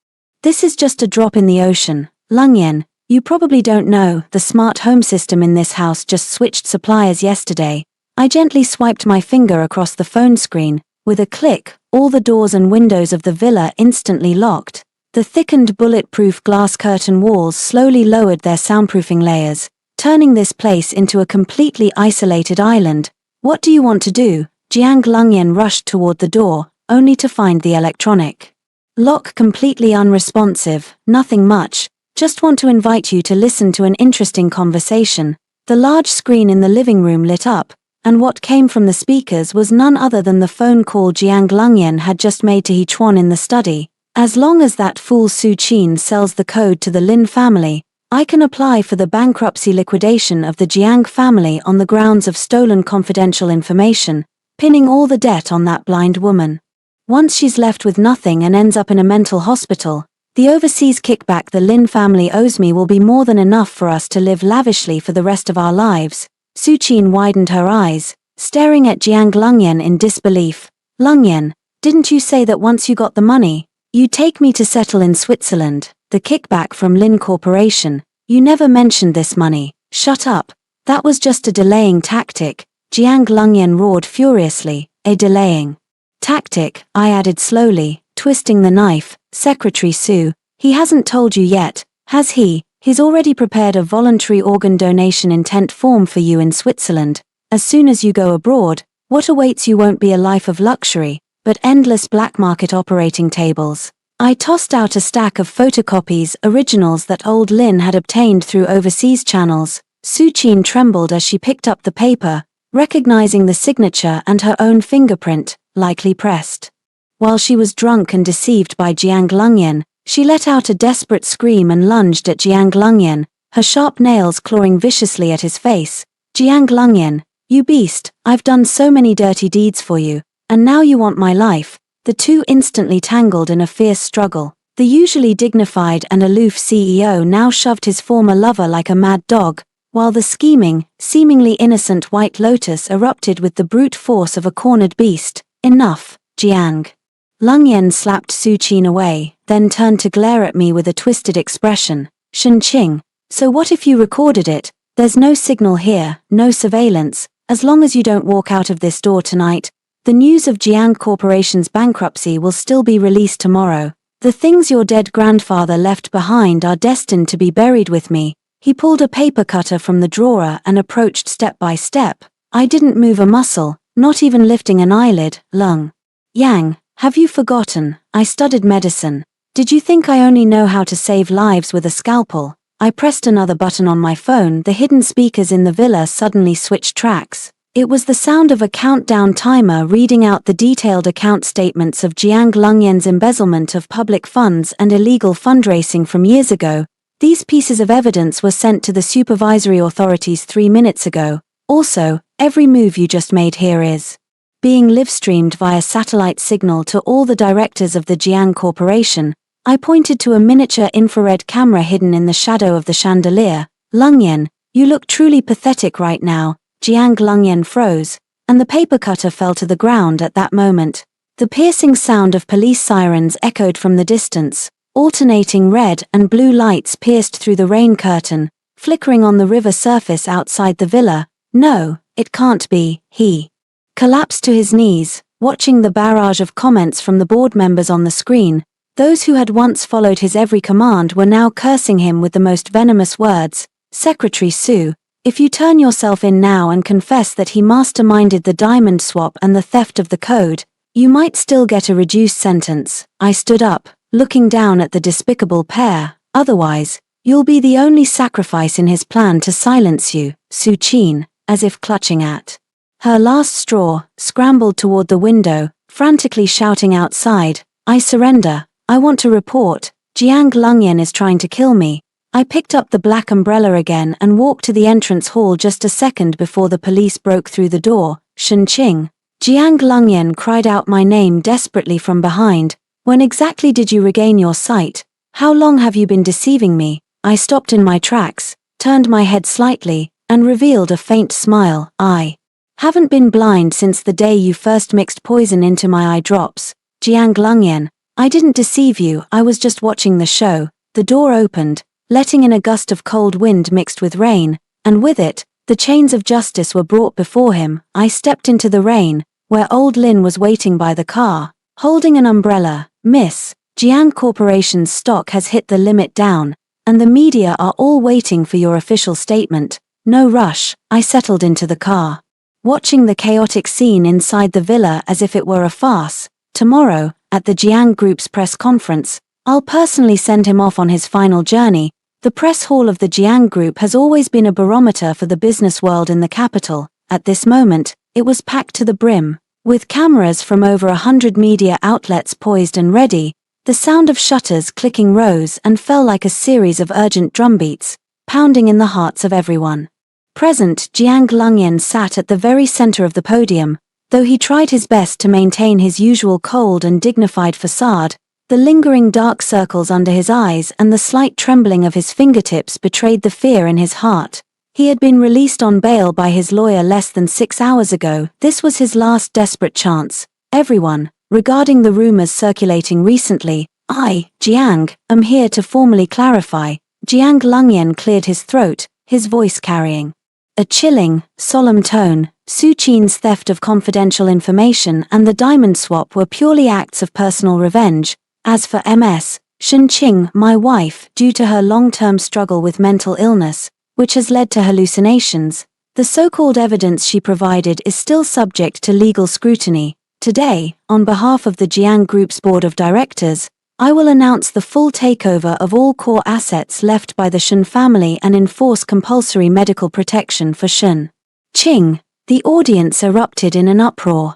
This is just a drop in the ocean, Lungyen. You probably don't know, the smart home system in this house just switched suppliers yesterday. I gently swiped my finger across the phone screen. With a click, all the doors and windows of the villa instantly locked. The thickened bulletproof glass curtain walls slowly lowered their soundproofing layers, turning this place into a completely isolated island. What do you want to do? Jiang Lungyen rushed toward the door, only to find the electronic lock completely unresponsive. Nothing much, just want to invite you to listen to an interesting conversation. The large screen in the living room lit up, and what came from the speakers was none other than the phone call Jiang Lungyen had just made to Hechuan in the study. As long as that fool Su Qin sells the code to the Lin family, I can apply for the bankruptcy liquidation of the Jiang family on the grounds of stolen confidential information, pinning all the debt on that blind woman. Once she's left with nothing and ends up in a mental hospital, the overseas kickback the Lin family owes me will be more than enough for us to live lavishly for the rest of our lives. Su Qin widened her eyes, staring at Jiang Lungyen in disbelief. Lungyen, didn't you say that once you got the money, you'd take me to settle in Switzerland? The kickback from Lin Corporation. You never mentioned this money. Shut up. That was just a delaying tactic, Jiang Lungyen roared furiously. A delaying tactic, I added slowly, twisting the knife. Secretary Su, he hasn't told you yet, has he? He's already prepared a voluntary organ donation intent form for you in Switzerland. As soon as you go abroad, what awaits you won't be a life of luxury, but endless black market operating tables. I tossed out a stack of photocopies, originals that old Lin had obtained through overseas channels. Su Qin trembled as she picked up the paper, recognizing the signature and her own fingerprint, likely pressed. While she was drunk and deceived by Jiang Lungyen, she let out a desperate scream and lunged at Jiang Lungyen, her sharp nails clawing viciously at his face. Jiang Lungyen, you beast, I've done so many dirty deeds for you, and now you want my life. The two instantly tangled in a fierce struggle. The usually dignified and aloof CEO now shoved his former lover like a mad dog, while the scheming, seemingly innocent White Lotus erupted with the brute force of a cornered beast. Enough, Jiang. Lungyen slapped Su Qin away, then turned to glare at me with a twisted expression. Shenqing, so what if you recorded it? There's no signal here, no surveillance. As long as you don't walk out of this door tonight, the news of Jiang Corporation's bankruptcy will still be released tomorrow. The things your dead grandfather left behind are destined to be buried with me. He pulled a paper cutter from the drawer and approached step by step. I didn't move a muscle, not even lifting an eyelid. Lung Yang, have you forgotten? I studied medicine. Did you think I only know how to save lives with a scalpel? I pressed another button on my phone. The hidden speakers in the villa suddenly switched tracks. It was the sound of a countdown timer reading out the detailed account statements of Jiang Lungyen's embezzlement of public funds and illegal fundraising from years ago. These pieces of evidence were sent to the supervisory authorities 3 minutes ago. Also, every move you just made here is being live-streamed via satellite signal to all the directors of the Jiang Corporation. I pointed to a miniature infrared camera hidden in the shadow of the chandelier. Lungyen, you look truly pathetic right now. Jiang Lungyen froze, and the paper cutter fell to the ground at that moment. The piercing sound of police sirens echoed from the distance. Alternating red and blue lights pierced through the rain curtain, flickering on the river surface outside the villa. No, it can't be. He collapsed to his knees, watching the barrage of comments from the board members on the screen. Those who had once followed his every command were now cursing him with the most venomous words. Secretary Su, if you turn yourself in now and confess that he masterminded the diamond swap and the theft of the code, you might still get a reduced sentence. I stood up, looking down at the despicable pair. Otherwise, you'll be the only sacrifice in his plan to silence you. Su Qin, as if clutching at her last straw, scrambled toward the window, frantically shouting outside, I surrender. I want to report. Jiang Lungyen is trying to kill me. I picked up the black umbrella again and walked to the entrance hall just a second before the police broke through the door. Shenqing. Jiang Lungyen cried out my name desperately from behind. When exactly did you regain your sight? How long have you been deceiving me? I stopped in my tracks, turned my head slightly, and revealed a faint smile. "I haven't been blind since the day you first mixed poison into my eye drops, Jiang Lungyan. I didn't deceive you, I was just watching the show." The door opened, letting in a gust of cold wind mixed with rain, and with it, the chains of justice were brought before him. I stepped into the rain, where old Lin was waiting by the car, holding an umbrella. "Miss, Jiang Corporation's stock has hit the limit down, and the media are all waiting for your official statement. No rush." I settled into the car, watching the chaotic scene inside the villa as if it were a farce. Tomorrow, at the Jiang Group's press conference, I'll personally send him off on his final journey. The press hall of the Jiang Group has always been a barometer for the business world in the capital. At this moment, it was packed to the brim, with cameras from over 100 media outlets poised and ready. The sound of shutters clicking rose and fell like a series of urgent drumbeats, pounding in the hearts of everyone present. Jiang Lungyan sat at the very center of the podium. Though he tried his best to maintain his usual cold and dignified facade, the lingering dark circles under his eyes and the slight trembling of his fingertips betrayed the fear in his heart. He had been released on bail by his lawyer less than 6 hours ago. This was his last desperate chance. "Everyone, regarding the rumors circulating recently, I, Jiang, am here to formally clarify." Jiang Lungyan cleared his throat, his voice carrying a chilling, solemn tone. Su Qin's theft of confidential information and the diamond swap were purely acts of personal revenge. As for Ms. Shen Qing, my wife, due to her long-term struggle with mental illness, which has led to hallucinations, the so-called evidence she provided is still subject to legal scrutiny. Today, on behalf of the Jiang Group's board of directors, I will announce the full takeover of all core assets left by the Shen family and enforce compulsory medical protection for Shen Qing. The audience erupted in an uproar.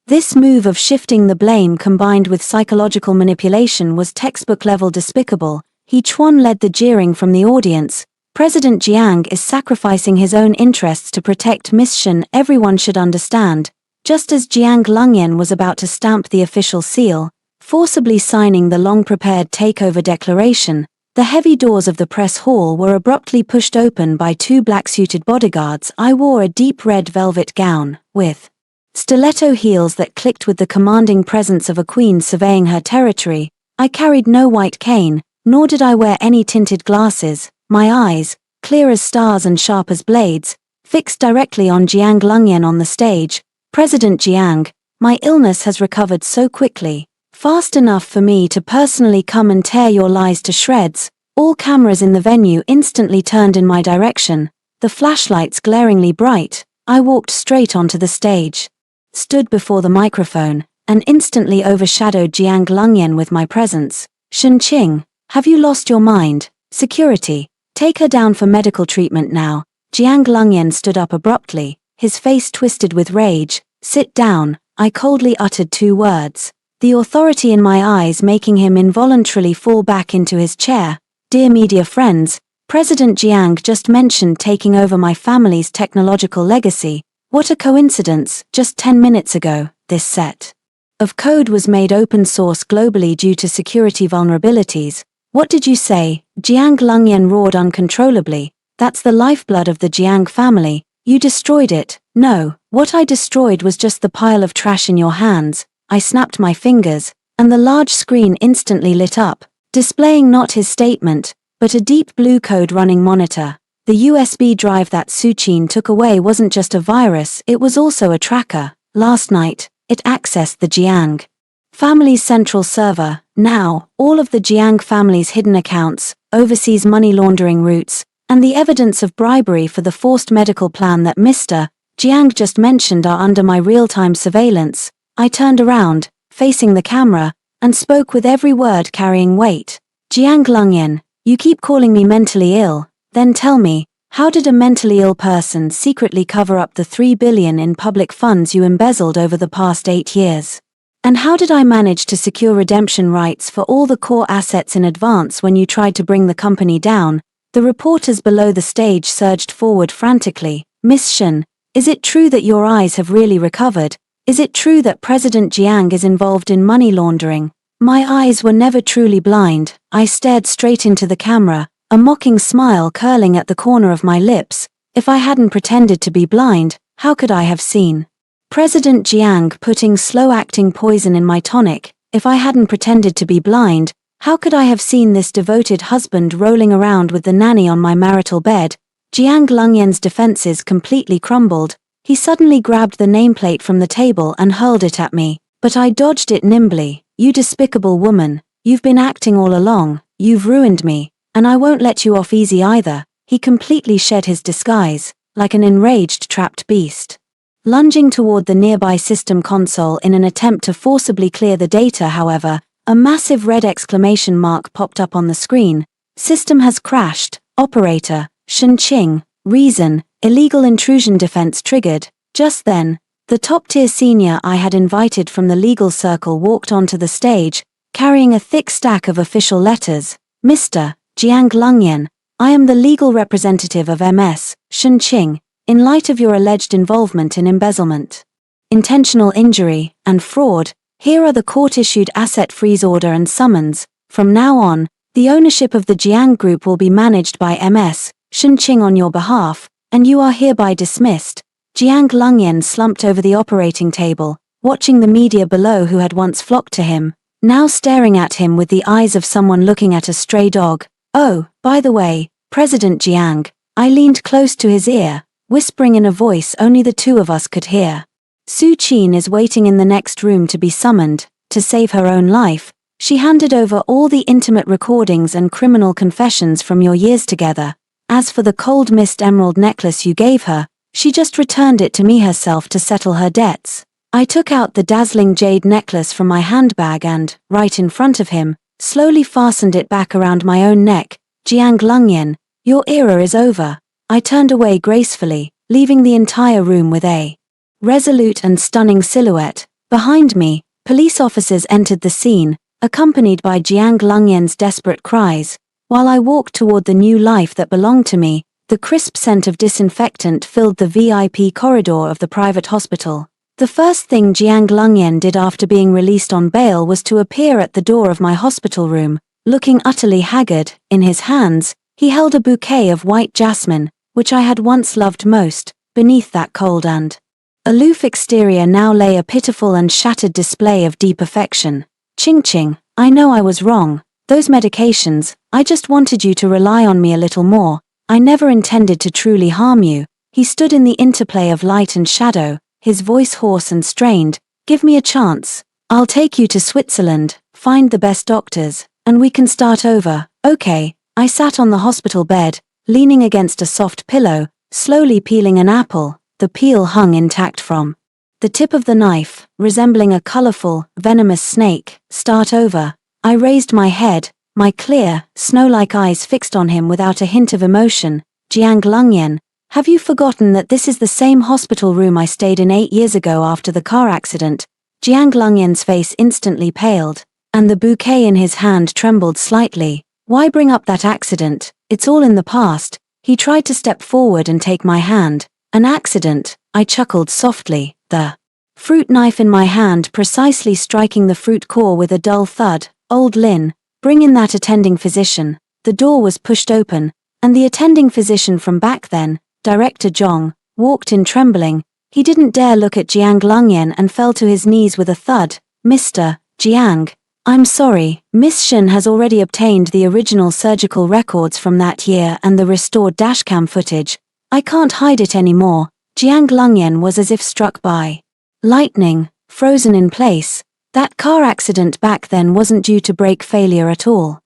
This move of shifting the blame combined with psychological manipulation was textbook-level despicable. He Chuan led the jeering from the audience. "President Jiang is sacrificing his own interests to protect Miss Shen. Everyone should understand." Just as Jiang Lungyan was about to stamp the official seal, forcibly signing the long-prepared takeover declaration, the heavy doors of the press hall were abruptly pushed open by two black-suited bodyguards. I wore a deep red velvet gown, with stiletto heels that clicked with the commanding presence of a queen surveying her territory. I carried no white cane, nor did I wear any tinted glasses. My eyes, clear as stars and sharp as blades, fixed directly on Jiang Lungyan on the stage. "President Jiang, my illness has recovered so quickly. Fast enough for me to personally come and tear your lies to shreds." All cameras in the venue instantly turned in my direction, the flashlights glaringly bright. I walked straight onto the stage, stood before the microphone, and instantly overshadowed Jiang Lungyan with my presence. "Shen Qing, have you lost your mind? Security, take her down for medical treatment now." Jiang Lungyan stood up abruptly, his face twisted with rage. "Sit down." I coldly uttered 2 words, the authority in my eyes making him involuntarily fall back into his chair. "Dear media friends, President Jiang just mentioned taking over my family's technological legacy. What a coincidence, just 10 minutes ago, this set of code was made open source globally due to security vulnerabilities." "What did you say?" Jiang Lungyan roared uncontrollably. "That's the lifeblood of the Jiang family. You destroyed it." "No, what I destroyed was just the pile of trash in your hands." I snapped my fingers, and the large screen instantly lit up, displaying not his statement, but a deep blue code running monitor. The USB drive that Su Qin took away wasn't just a virus, it was also a tracker. Last night, it accessed the Jiang family's central server. Now, all of the Jiang family's hidden accounts, overseas money laundering routes, and the evidence of bribery for the forced medical plan that Mr. Jiang just mentioned are under my real-time surveillance. I turned around, facing the camera, and spoke with every word carrying weight. "Jiang Lungyan, you keep calling me mentally ill. Then tell me, how did a mentally ill person secretly cover up the 3 billion in public funds you embezzled over the past 8 years? And how did I manage to secure redemption rights for all the core assets in advance when you tried to bring the company down?" The reporters below the stage surged forward frantically. "Miss Shen, is it true that your eyes have really recovered? Is it true that President Jiang is involved in money laundering?" My eyes were never truly blind. I stared straight into the camera, a mocking smile curling at the corner of my lips. If I hadn't pretended to be blind, how could I have seen? President Jiang putting slow-acting poison in my tonic. If I hadn't pretended to be blind, how could I have seen this devoted husband rolling around with the nanny on my marital bed? Jiang Lungyan's defenses completely crumbled. He suddenly grabbed the nameplate from the table and hurled it at me, but I dodged it nimbly. You despicable woman, you've been acting all along, you've ruined me, and I won't let you off easy either. He completely shed his disguise, like an enraged trapped beast. Lunging toward the nearby system console in an attempt to forcibly clear the data, however, a massive red exclamation mark popped up on the screen. System has crashed. Operator, Shenqing. Reason, illegal intrusion defense triggered. Just then, the top-tier senior I had invited from the legal circle walked onto the stage, carrying a thick stack of official letters. Mr. Jiang Lungyan, I am the legal representative of MS, Shenqing. In light of your alleged involvement in embezzlement, intentional injury, and fraud, here are the court-issued asset freeze order and summons. From now on, the ownership of the Jiang Group will be managed by MS, Shenqing on your behalf, and you are hereby dismissed. Jiang Lungyan slumped over the operating table, watching the media below who had once flocked to him, now staring at him with the eyes of someone looking at a stray dog. Oh, by the way, President Jiang, I leaned close to his ear, whispering in a voice only the two of us could hear. Su Qin is waiting in the next room to be summoned. To save her own life, she handed over all the intimate recordings and criminal confessions from your years together. As for the cold mist emerald necklace you gave her, she just returned it to me herself to settle her debts. I took out the dazzling jade necklace from my handbag and, right in front of him, slowly fastened it back around my own neck. Jiang Lungyan, your era is over. I turned away gracefully, leaving the entire room with a resolute and stunning silhouette. Behind me, police officers entered the scene, accompanied by Jiang Lungyan's desperate cries. While I walked toward the new life that belonged to me, the crisp scent of disinfectant filled the VIP corridor of the private hospital. The first thing Jiang Lungyan did after being released on bail was to appear at the door of my hospital room, looking utterly haggard. In his hands, he held a bouquet of white jasmine, which I had once loved most. Beneath that cold and aloof exterior now lay a pitiful and shattered display of deep affection. Ching, I know I was wrong. Those medications, I just wanted you to rely on me a little more. I never intended to truly harm you. He stood in the interplay of light and shadow, his voice hoarse and strained. Give me a chance. I'll take you to Switzerland, find the best doctors, and we can start over. Okay. I sat on the hospital bed, leaning against a soft pillow, slowly peeling an apple. The peel hung intact from the tip of the knife, resembling a colorful, venomous snake. Start over. I raised my head, my clear, snow-like eyes fixed on him without a hint of emotion. Jiang Lungyan, have you forgotten that this is the same hospital room I stayed in 8 years ago after the car accident? Jiang Lungyan's face instantly paled, and the bouquet in his hand trembled slightly. Why bring up that accident? It's all in the past. He tried to step forward and take my hand. An accident, I chuckled softly, the fruit knife in my hand precisely striking the fruit core with a dull thud. Old Lin, bring in that attending physician. The door was pushed open, and the attending physician from back then, Director Zhong, walked in trembling. He didn't dare look at Jiang Lungyan and fell to his knees with a thud. Mr. Jiang, I'm sorry, Miss Shen has already obtained the original surgical records from that year and the restored dashcam footage. I can't hide it anymore. Jiang Lungyan was as if struck by lightning, frozen in place. That car accident back then wasn't due to brake failure at all.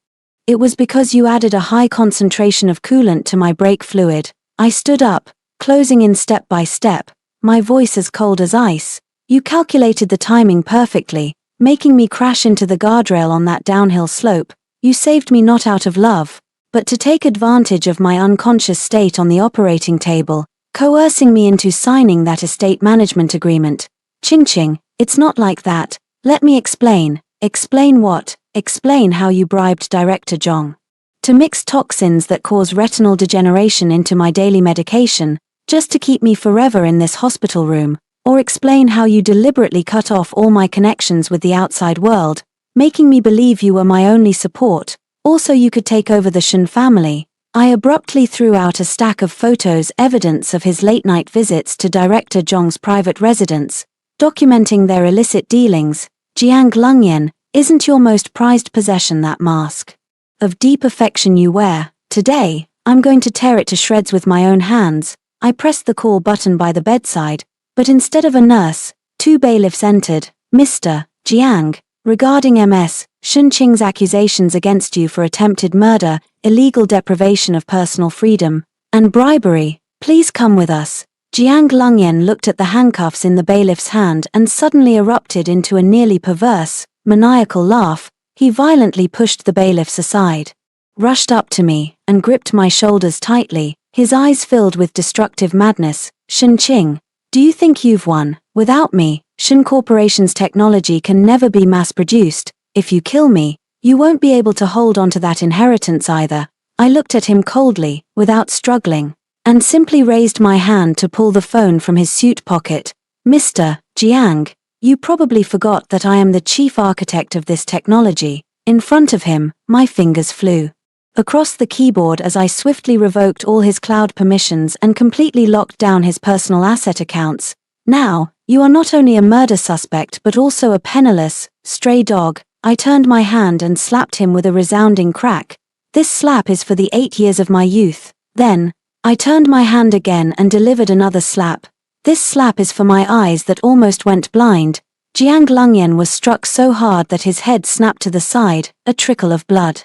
It was because you added a high concentration of coolant to my brake fluid. I stood up, closing in step by step, my voice as cold as ice. You calculated the timing perfectly, making me crash into the guardrail on that downhill slope. You saved me not out of love, but to take advantage of my unconscious state on the operating table, coercing me into signing that estate management agreement. Ching, it's not like that. Let me explain. Explain what? Explain how you bribed Director Zhong to mix toxins that cause retinal degeneration into my daily medication, just to keep me forever in this hospital room. Or explain how you deliberately cut off all my connections with the outside world, making me believe you were my only support, also you could take over the Shen family. I abruptly threw out a stack of photos, evidence of his late-night visits to Director Zhong's private residence, documenting their illicit dealings. Jiang Lungyan, isn't your most prized possession that mask of deep affection you wear? Today, I'm going to tear it to shreds with my own hands. I pressed the call button by the bedside, but instead of a nurse, 2 bailiffs entered. Mr. Jiang, regarding Ms. Shunqing's accusations against you for attempted murder, illegal deprivation of personal freedom, and bribery, please come with us. Jiang Lungyan looked at the handcuffs in the bailiff's hand and suddenly erupted into a nearly perverse, maniacal laugh. He violently pushed the bailiffs aside, rushed up to me, and gripped my shoulders tightly, his eyes filled with destructive madness. Shunqing, do you think you've won? Without me, Shun Corporation's technology can never be mass-produced. If you kill me, you won't be able to hold on to that inheritance either. I looked at him coldly, without struggling, and simply raised my hand to pull the phone from his suit pocket. Mr. Jiang, you probably forgot that I am the chief architect of this technology. In front of him, my fingers flew across the keyboard as I swiftly revoked all his cloud permissions and completely locked down his personal asset accounts. Now, you are not only a murder suspect but also a penniless, stray dog. I turned my hand and slapped him with a resounding crack. This slap is for the 8 years of my youth. Then, I turned my hand again and delivered another slap. This slap is for my eyes that almost went blind. Jiang Lungyan was struck so hard that his head snapped to the side, a trickle of blood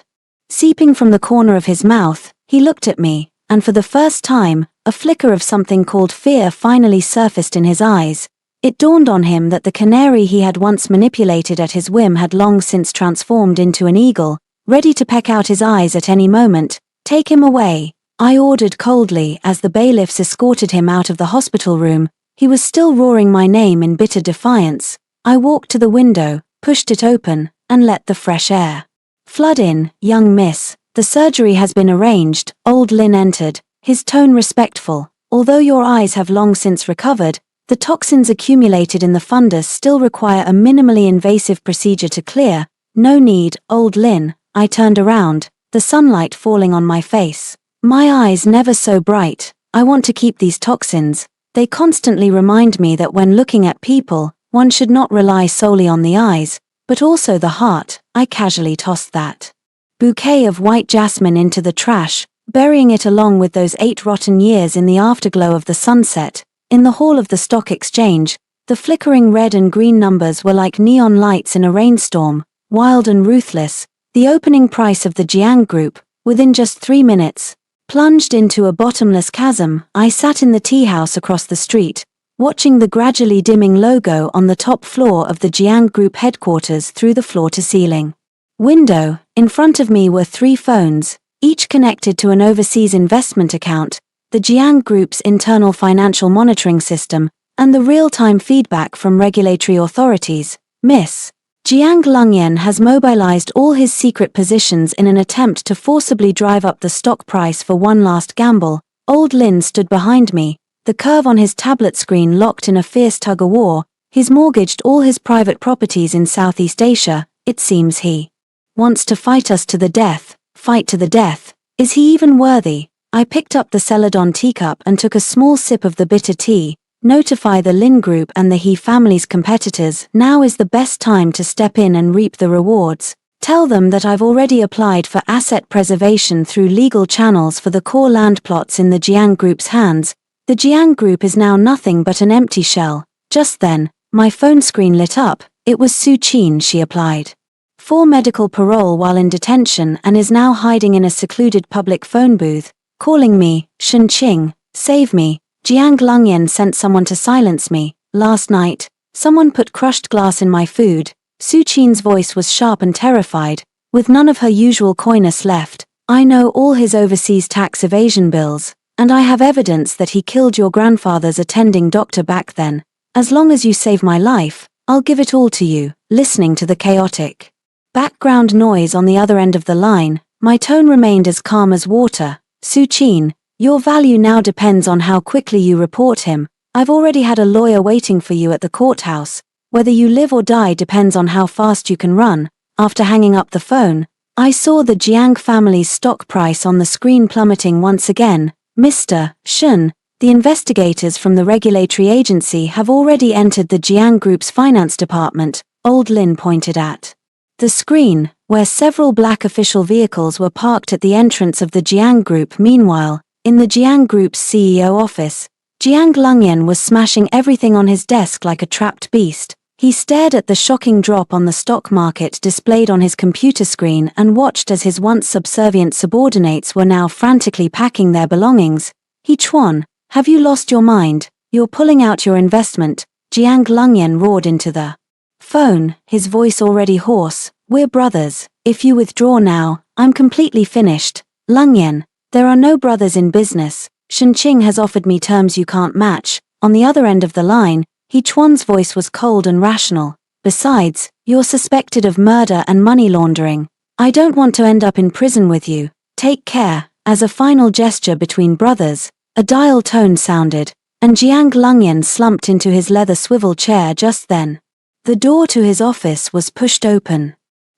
seeping from the corner of his mouth. He looked at me, and for the first time, a flicker of something called fear finally surfaced in his eyes. It dawned on him that the canary he had once manipulated at his whim had long since transformed into an eagle, ready to peck out his eyes at any moment. Take him away, I ordered coldly as the bailiffs escorted him out of the hospital room. He was still roaring my name in bitter defiance. I walked to the window, pushed it open, and let the fresh air flood in. Young miss, the surgery has been arranged. Old Lin entered, his tone respectful. Although your eyes have long since recovered, the toxins accumulated in the fundus still require a minimally invasive procedure to clear. No need, Old Lin. I turned around, the sunlight falling on my face. My eyes never so bright. I want to keep these toxins. They constantly remind me that when looking at people, one should not rely solely on the eyes, but also the heart. I casually tossed that bouquet of white jasmine into the trash, burying it along with those 8 rotten years in the afterglow of the sunset. In the hall of the stock exchange, the flickering red and green numbers were like neon lights in a rainstorm, wild and ruthless. The opening price of the Jiang Group, within just 3 minutes, plunged into a bottomless chasm. I sat in the tea house across the street, watching the gradually dimming logo on the top floor of the Jiang Group headquarters through the floor-to-ceiling window. In front of me were 3 phones, each connected to an overseas investment account, the Jiang Group's internal financial monitoring system, and the real-time feedback from regulatory authorities. Miss Jiang Lungyan has mobilized all his secret positions in an attempt to forcibly drive up the stock price for one last gamble. Old Lin stood behind me, the curve on his tablet screen locked in a fierce tug-of-war. He's mortgaged all his private properties in Southeast Asia. It seems he wants to fight us to the death. Fight to the death. Is he even worthy? I picked up the Celadon teacup and took a small sip of the bitter tea. Notify the Lin Group and the He family's competitors. Now is the best time to step in and reap the rewards. Tell them that I've already applied for asset preservation through legal channels for the core land plots in the Jiang Group's hands. The Jiang Group is now nothing but an empty shell. Just then, my phone screen lit up. It was Su Qin. She applied for medical parole while in detention and is now hiding in a secluded public phone booth, calling me. Shunqing, save me. Jiang Lungyan sent someone to silence me. Last night, someone put crushed glass in my food. Su Qin's voice was sharp and terrified, with none of her usual coyness left. I know all his overseas tax evasion bills, and I have evidence that he killed your grandfather's attending doctor back then. As long as you save my life, I'll give it all to you. Listening to the chaotic background noise on the other end of the line, my tone remained as calm as water. Su Qin, your value now depends on how quickly you report him. I've already had a lawyer waiting for you at the courthouse. Whether you live or die depends on how fast you can run. After hanging up the phone, I saw the Jiang family's stock price on the screen plummeting once again. Mr. Shun, the investigators from the regulatory agency have already entered the Jiang Group's finance department, old Lin pointed at the screen, where several black official vehicles were parked at the entrance of the Jiang Group. Meanwhile, in the Jiang Group's CEO office, Jiang Lungyan was smashing everything on his desk like a trapped beast. He stared at the shocking drop on the stock market displayed on his computer screen and watched as his once subservient subordinates were now frantically packing their belongings. "He Chuan, have you lost your mind? You're pulling out your investment," Jiang Lungyan roared into the phone, his voice already hoarse. "We're brothers. If you withdraw now, I'm completely finished." "Lungyan, there are no brothers in business. Shenqing has offered me terms you can't match." On the other end of the line, He Chuan's voice was cold and rational. "Besides, you're suspected of murder and money laundering. I don't want to end up in prison with you. Take care." As a final gesture between brothers, a dial tone sounded, and Jiang Lungyan slumped into his leather swivel chair just then. The door to his office was pushed open.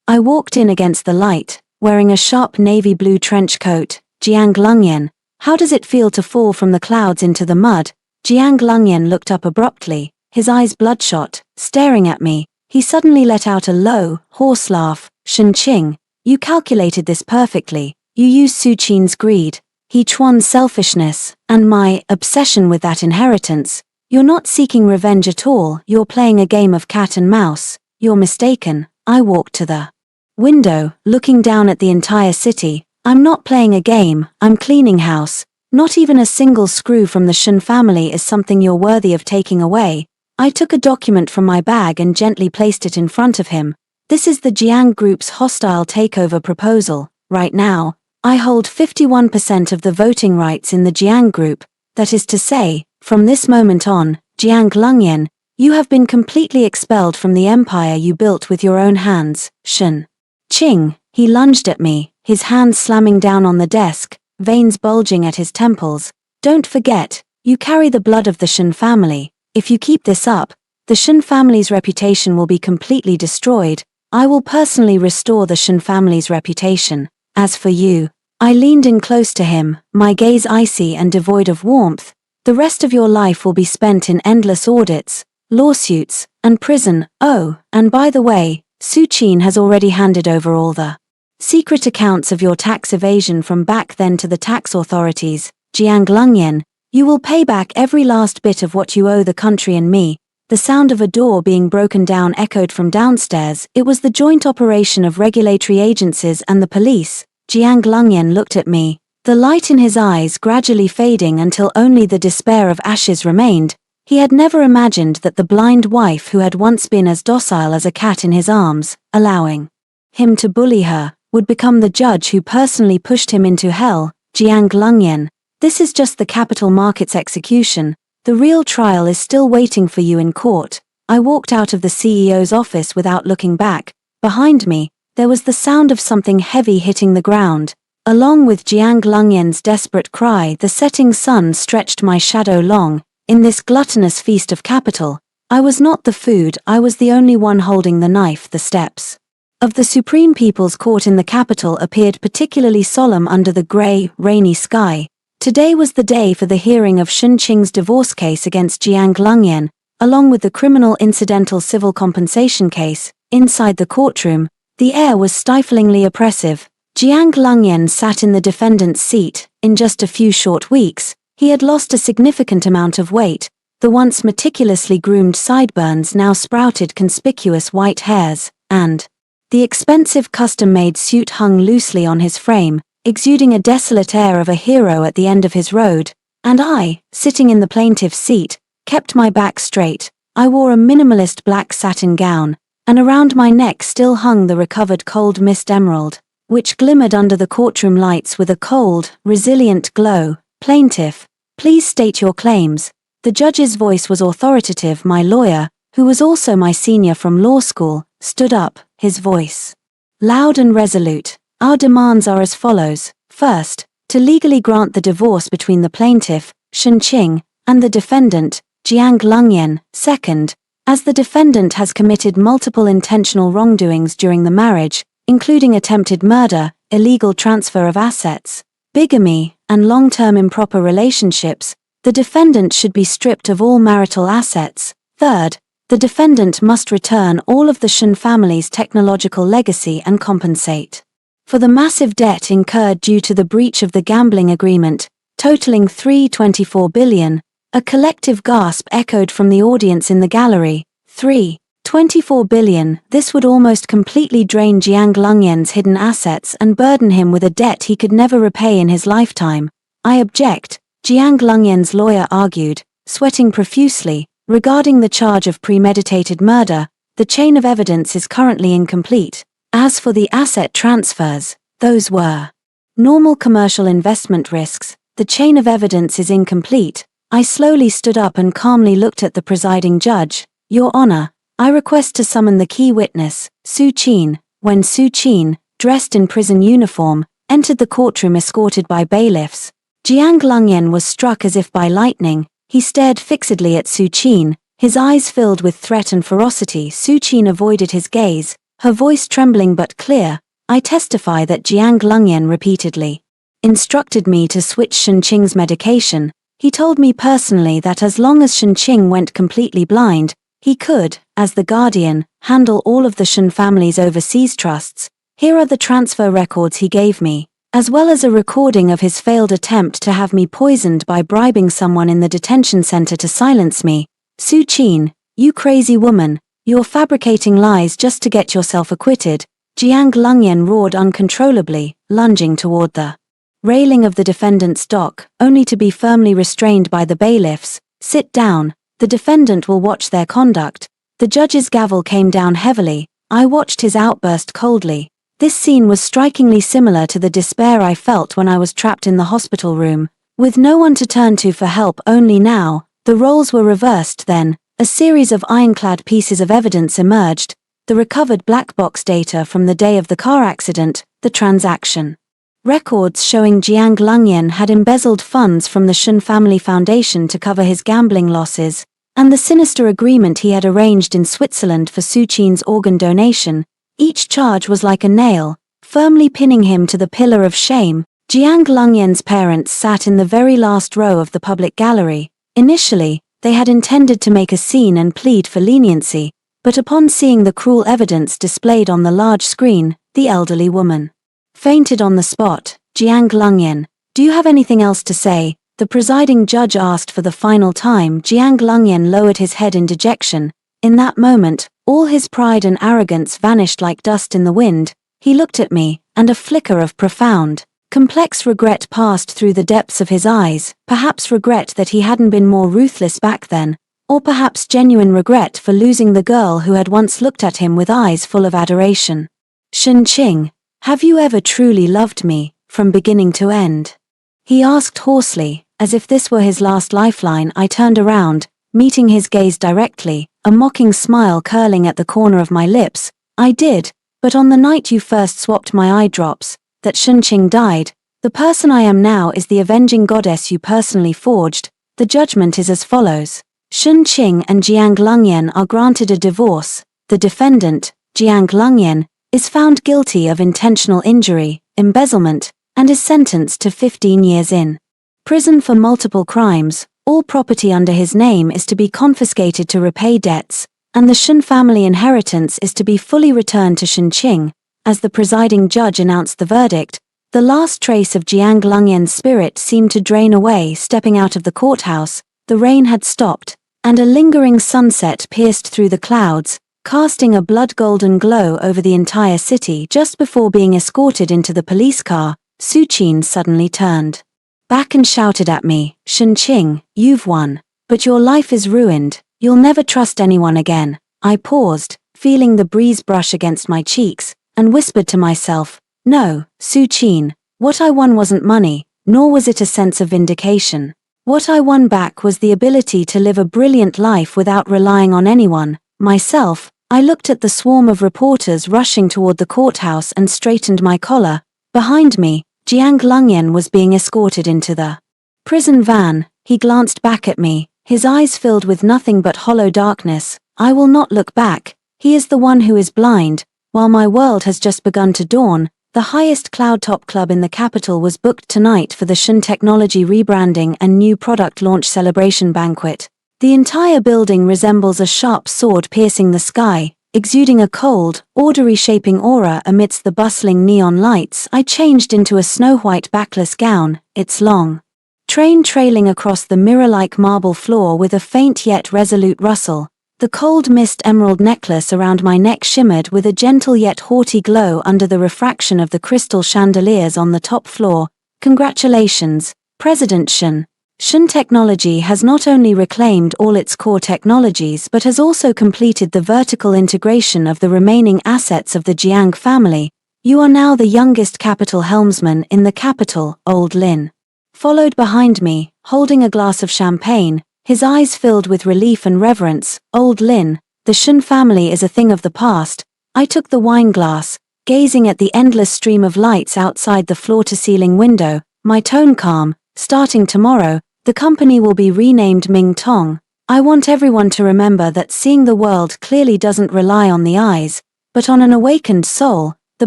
I walked in against the light, wearing a sharp navy blue trench coat. "Jiang Lungyan, how does it feel to fall from the clouds into the mud?" Jiang Lungyan looked up abruptly, his eyes bloodshot, staring at me. He suddenly let out a low, hoarse laugh. "Shenqing, you calculated this perfectly. You used Su Qin's greed, He Chuan's selfishness, and my obsession with that inheritance. You're not seeking revenge at all, you're playing a game of cat and mouse. You're mistaken." I walked to the window, looking down at the entire city. "I'm not playing a game, I'm cleaning house. Not even a single screw from the Shun family is something you're worthy of taking away." I took a document from my bag and gently placed it in front of him. "This is the Jiang Group's hostile takeover proposal. Right now, I hold 51% of the voting rights in the Jiang Group. That is to say, from this moment on, Jiang Lungyan, you have been completely expelled from the empire you built with your own hands." "Shen Qing," he lunged at me, his hands slamming down on the desk, veins bulging at his temples. "Don't forget, you carry the blood of the Shen family. If you keep this up, the Shen family's reputation will be completely destroyed. I will personally restore the Shen family's reputation. As for you," I leaned in close to him, my gaze icy and devoid of warmth, "the rest of your life will be spent in endless audits, lawsuits, and prison. Oh, and by the way, Su Qin has already handed over all the secret accounts of your tax evasion from back then to the tax authorities. Jiang Lungyan, you will pay back every last bit of what you owe the country and me." The sound of a door being broken down echoed from downstairs. It was the joint operation of regulatory agencies and the police. Jiang Lungyan looked at me, the light in his eyes gradually fading until only the despair of ashes remained. He had never imagined that the blind wife who had once been as docile as a cat in his arms, allowing him to bully her, would become the judge who personally pushed him into hell. "Jiang Lungyan, this is just the capital markets execution. The real trial is still waiting for you in court." I walked out of the CEO's office without looking back. Behind me, there was the sound of something heavy hitting the ground. Along with Jiang Lungyan's desperate cry, the setting sun stretched my shadow long. In this gluttonous feast of capital, I was not the food, I was the only one holding the knife. The steps of the Supreme People's Court in the capital appeared particularly solemn under the grey, rainy sky. Today was the day for the hearing of Shenqing's divorce case against Jiang Lungyan, along with the criminal incidental civil compensation case. Inside the courtroom, the air was stiflingly oppressive. Jiang Lungyan sat in the defendant's seat. In just a few short weeks, he had lost a significant amount of weight. The once meticulously groomed sideburns now sprouted conspicuous white hairs, and the expensive custom-made suit hung loosely on his frame, exuding a desolate air of a hero at the end of his road. And I, sitting in the plaintiff's seat, kept my back straight. I wore a minimalist black satin gown, and around my neck still hung the recovered cold mist emerald, which glimmered under the courtroom lights with a cold, resilient glow. "Plaintiff, please state your claims." The judge's voice was authoritative. My lawyer, who was also my senior from law school, stood up, his voice loud and resolute. "Our demands are as follows. First, to legally grant the divorce between the plaintiff, Shenqing, and the defendant, Jiang Lungyan. Second, as the defendant has committed multiple intentional wrongdoings during the marriage, including attempted murder, illegal transfer of assets, bigamy, and long-term improper relationships, the defendant should be stripped of all marital assets. Third, the defendant must return all of the Shun family's technological legacy and compensate for the massive debt incurred due to the breach of the gambling agreement, totaling $3.24 billion. A collective gasp echoed from the audience in the gallery. $3.24 billion. This would almost completely drain Jiang Lungyan's hidden assets and burden him with a debt he could never repay in his lifetime. I object, Jiang Lungyan's lawyer argued, sweating profusely. Regarding the charge of premeditated murder, the chain of evidence is currently incomplete. As for the asset transfers, those were normal commercial investment risks. The chain of evidence is incomplete. I slowly stood up and calmly looked at the presiding judge. Your Honor, I request to summon the key witness, Su Qin. When Su Qin, dressed in prison uniform, entered the courtroom escorted by bailiffs, Jiang Lungyan was struck as if by lightning. He stared fixedly at Su Qin, his eyes filled with threat and ferocity. Su Qin avoided his gaze, her voice trembling but clear. I testify that Jiang Lungyan repeatedly instructed me to switch Shenqing's medication. He told me personally that as long as Shenqing went completely blind, he could, as the guardian, handle all of the Shun family's overseas trusts. Here are the transfer records he gave me, as well as a recording of his failed attempt to have me poisoned by bribing someone in the detention center to silence me. Su Qin, you crazy woman, you're fabricating lies just to get yourself acquitted. Jiang Lungyan roared uncontrollably, lunging toward the railing of the defendant's dock, only to be firmly restrained by the bailiffs. Sit down, the defendant will watch their conduct. The judge's gavel came down heavily. I watched his outburst coldly. This scene was strikingly similar to the despair I felt when I was trapped in the hospital room, with no one to turn to for help. Only now, the roles were reversed. Then, a series of ironclad pieces of evidence emerged: the recovered black box data from the day of the car accident, the transaction records showing Jiang Lungyan had embezzled funds from the Shun Family Foundation to cover his gambling losses, and the sinister agreement he had arranged in Switzerland for Su Qin's organ donation. Each charge was like a nail, firmly pinning him to the pillar of shame. Jiang Lungyan's parents sat in the very last row of the public gallery. Initially, they had intended to make a scene and plead for leniency, but upon seeing the cruel evidence displayed on the large screen, the elderly woman fainted on the spot. Jiang Lungyan, do you have anything else to say? The presiding judge asked for the final time. Jiang Lungyan lowered his head in dejection. In that moment, all his pride and arrogance vanished like dust in the wind. He looked at me, and a flicker of profound, complex regret passed through the depths of his eyes. Perhaps regret that he hadn't been more ruthless back then, or perhaps genuine regret for losing the girl who had once looked at him with eyes full of adoration. Shenqing, have you ever truly loved me, from beginning to end? He asked hoarsely, as if this were his last lifeline. I turned around, meeting his gaze directly, a mocking smile curling at the corner of my lips. I did, but on the night you first swapped my eye drops, that Shenqing died. The person I am now is the avenging goddess you personally forged. The judgment is as follows. Shenqing and Jiang Lungyan are granted a divorce. The defendant, Jiang Lungyan, is found guilty of intentional injury, embezzlement, and is sentenced to 15 years in prison for multiple crimes. All property under his name is to be confiscated to repay debts, and the Shun family inheritance is to be fully returned to Shenqing. As the presiding judge announced the verdict, the last trace of Jiang Lungyan's spirit seemed to drain away. Stepping out of the courthouse, the rain had stopped, and a lingering sunset pierced through the clouds, casting a blood-golden glow over the entire city. Just before being escorted into the police car, Su Qin suddenly turned back and shouted at me, Shenqing, you've won, but your life is ruined. You'll never trust anyone again. I paused, feeling the breeze brush against my cheeks, and whispered to myself, no, Su Qin, what I won wasn't money, nor was it a sense of vindication. What I won back was the ability to live a brilliant life without relying on anyone, myself. I looked at the swarm of reporters rushing toward the courthouse and straightened my collar. Behind me, Jiang Lungyan was being escorted into the prison van. He glanced back at me, his eyes filled with nothing but hollow darkness. I will not look back. He is the one who is blind. While my world has just begun to dawn, the highest cloud-top club in the capital was booked tonight for the Shun Technology rebranding and new product launch celebration banquet. The entire building resembles a sharp sword piercing the sky, exuding a cold, orrery-shaping aura amidst the bustling neon lights. I changed into a snow-white backless gown, its long train trailing across the mirror-like marble floor with a faint yet resolute rustle. The cold mist emerald necklace around my neck shimmered with a gentle yet haughty glow under the refraction of the crystal chandeliers on the top floor. Congratulations, President Shun. Shun Technology has not only reclaimed all its core technologies but has also completed the vertical integration of the remaining assets of the Jiang family. You are now the youngest capital helmsman in the capital, Old Lin. Followed behind me, holding a glass of champagne, his eyes filled with relief and reverence. Old Lin, the Shun family is a thing of the past. I took the wine glass, gazing at the endless stream of lights outside the floor-to-ceiling window, my tone calm. Starting tomorrow, the company will be renamed Ming Tong. I want everyone to remember that seeing the world clearly doesn't rely on the eyes, but on an awakened soul. The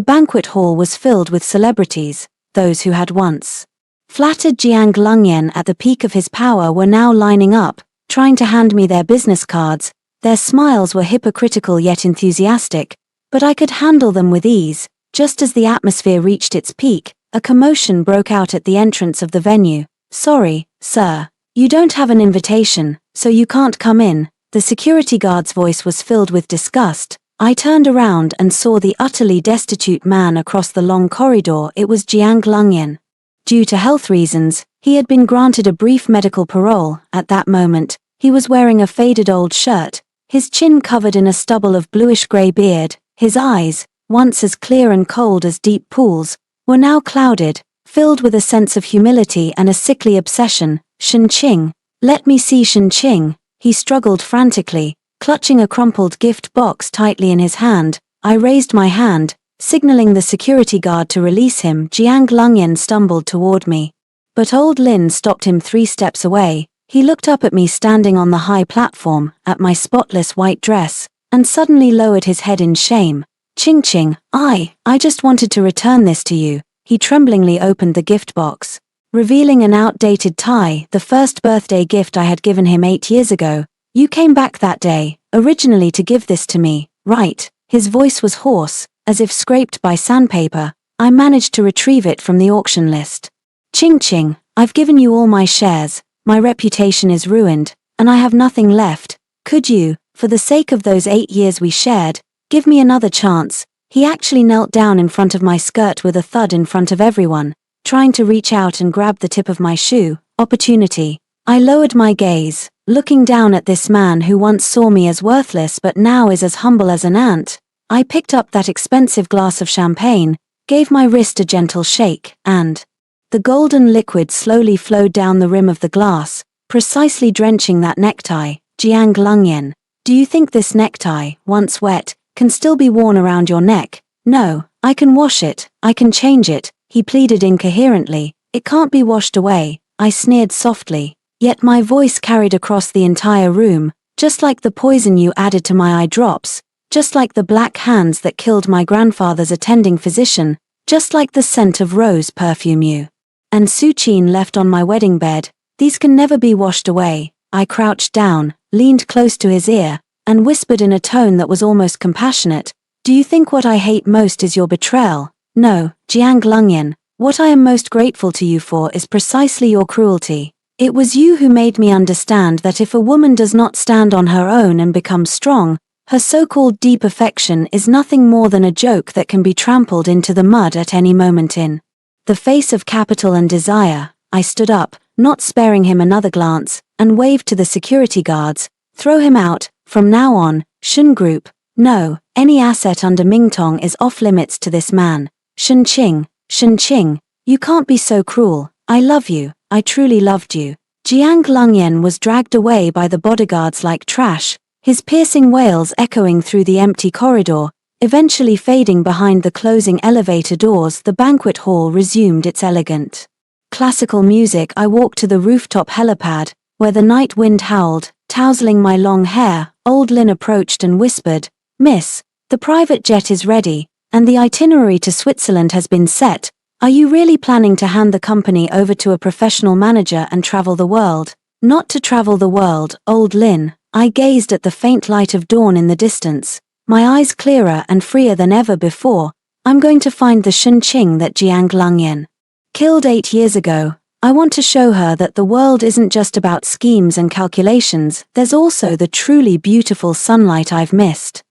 banquet hall was filled with celebrities. Those who had once flattered Jiang Lungyan at the peak of his power were now lining up, trying to hand me their business cards. Their smiles were hypocritical yet enthusiastic, but I could handle them with ease. Just as the atmosphere reached its peak, a commotion broke out at the entrance of the venue. Sorry, sir. You don't have an invitation, so you can't come in. The security guard's voice was filled with disgust. I turned around and saw the utterly destitute man across the long corridor. It was Jiang Lungyan. Due to health reasons, he had been granted a brief medical parole. At that moment, he was wearing a faded old shirt, his chin covered in a stubble of bluish-gray beard. His eyes, once as clear and cold as deep pools, were now clouded, filled with a sense of humility and a sickly obsession. Shen Qing. Let me see Shen Qing. He struggled frantically, clutching a crumpled gift box tightly in his hand. I raised my hand, signaling the security guard to release him. Jiang Lungyan stumbled toward me. But Old Lin stopped him 3 steps away. He looked up at me standing on the high platform, at my spotless white dress, and suddenly lowered his head in shame. Qing, I just wanted to return this to you. He tremblingly opened the gift box, revealing an outdated tie, the first birthday gift I had given him 8 years ago. You came back that day, originally to give this to me, right? His voice was hoarse, as if scraped by sandpaper. I managed to retrieve it from the auction list. Qing, I've given you all my shares, my reputation is ruined, and I have nothing left. Could you, for the sake of those 8 years we shared, give me another chance? He actually knelt down in front of my skirt with a thud in front of everyone, trying to reach out and grab the tip of my shoe. Opportunity. I lowered my gaze, looking down at this man who once saw me as worthless but now is as humble as an ant. I picked up that expensive glass of champagne, gave my wrist a gentle shake, and the golden liquid slowly flowed down the rim of the glass, precisely drenching that necktie. Jiang Lungyan. Do you think this necktie, once wet, can still be worn around your neck? No, I can wash it, I can change it, he pleaded incoherently. It can't be washed away, I sneered softly. Yet my voice carried across the entire room, just like the poison you added to my eye drops, just like the black hands that killed my grandfather's attending physician, just like the scent of rose perfume you and Suchin left on my wedding bed. These can never be washed away. I crouched down, leaned close to his ear, and whispered in a tone that was almost compassionate. Do you think what I hate most is your betrayal? No, Jiang Lungyan, what I am most grateful to you for is precisely your cruelty. It was you who made me understand that if a woman does not stand on her own and become strong, her so-called deep affection is nothing more than a joke that can be trampled into the mud at any moment. In the face of capital and desire, I stood up, not sparing him another glance, and waved to the security guards. Throw him out. From now on, Jiang Group. No, any asset under Mingtong is off-limits to this man. Shen Qing, you can't be so cruel. I love you, I truly loved you. Jiang Lungyan was dragged away by the bodyguards like trash, his piercing wails echoing through the empty corridor, eventually fading behind the closing elevator doors. The banquet hall resumed its elegant classical music. I walked to the rooftop helipad, where the night wind howled, tousling my long hair. Old Lin approached and whispered, Miss, The private jet is ready, and the itinerary to Switzerland has been set. Are you really planning to hand the company over to a professional manager and travel the world? Not to travel the world, old Lin. I gazed at the faint light of dawn in the distance, my eyes clearer and freer than ever before. I'm going to find the Shunqing that Jiang Group killed 8 years ago. I want to show her that the world isn't just about schemes and calculations, there's also the truly beautiful sunlight I've missed.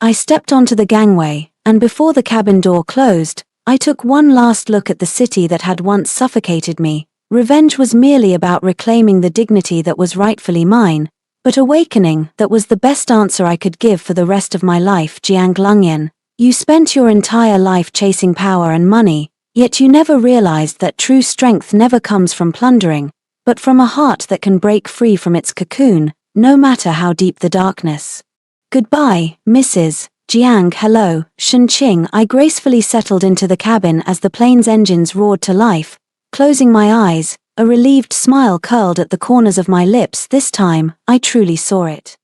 I stepped onto the gangway, and before the cabin door closed, I took one last look at the city that had once suffocated me. Revenge was merely about reclaiming the dignity that was rightfully mine, but awakening, that was the best answer I could give for the rest of my life. Jiang Group, you spent your entire life chasing power and money, yet you never realized that true strength never comes from plundering, but from a heart that can break free from its cocoon, no matter how deep the darkness. Goodbye, Mrs. Jiang. Hello, Shunqing. I gracefully settled into the cabin as the plane's engines roared to life. Closing my eyes, a relieved smile curled at the corners of my lips. This time, I truly saw it.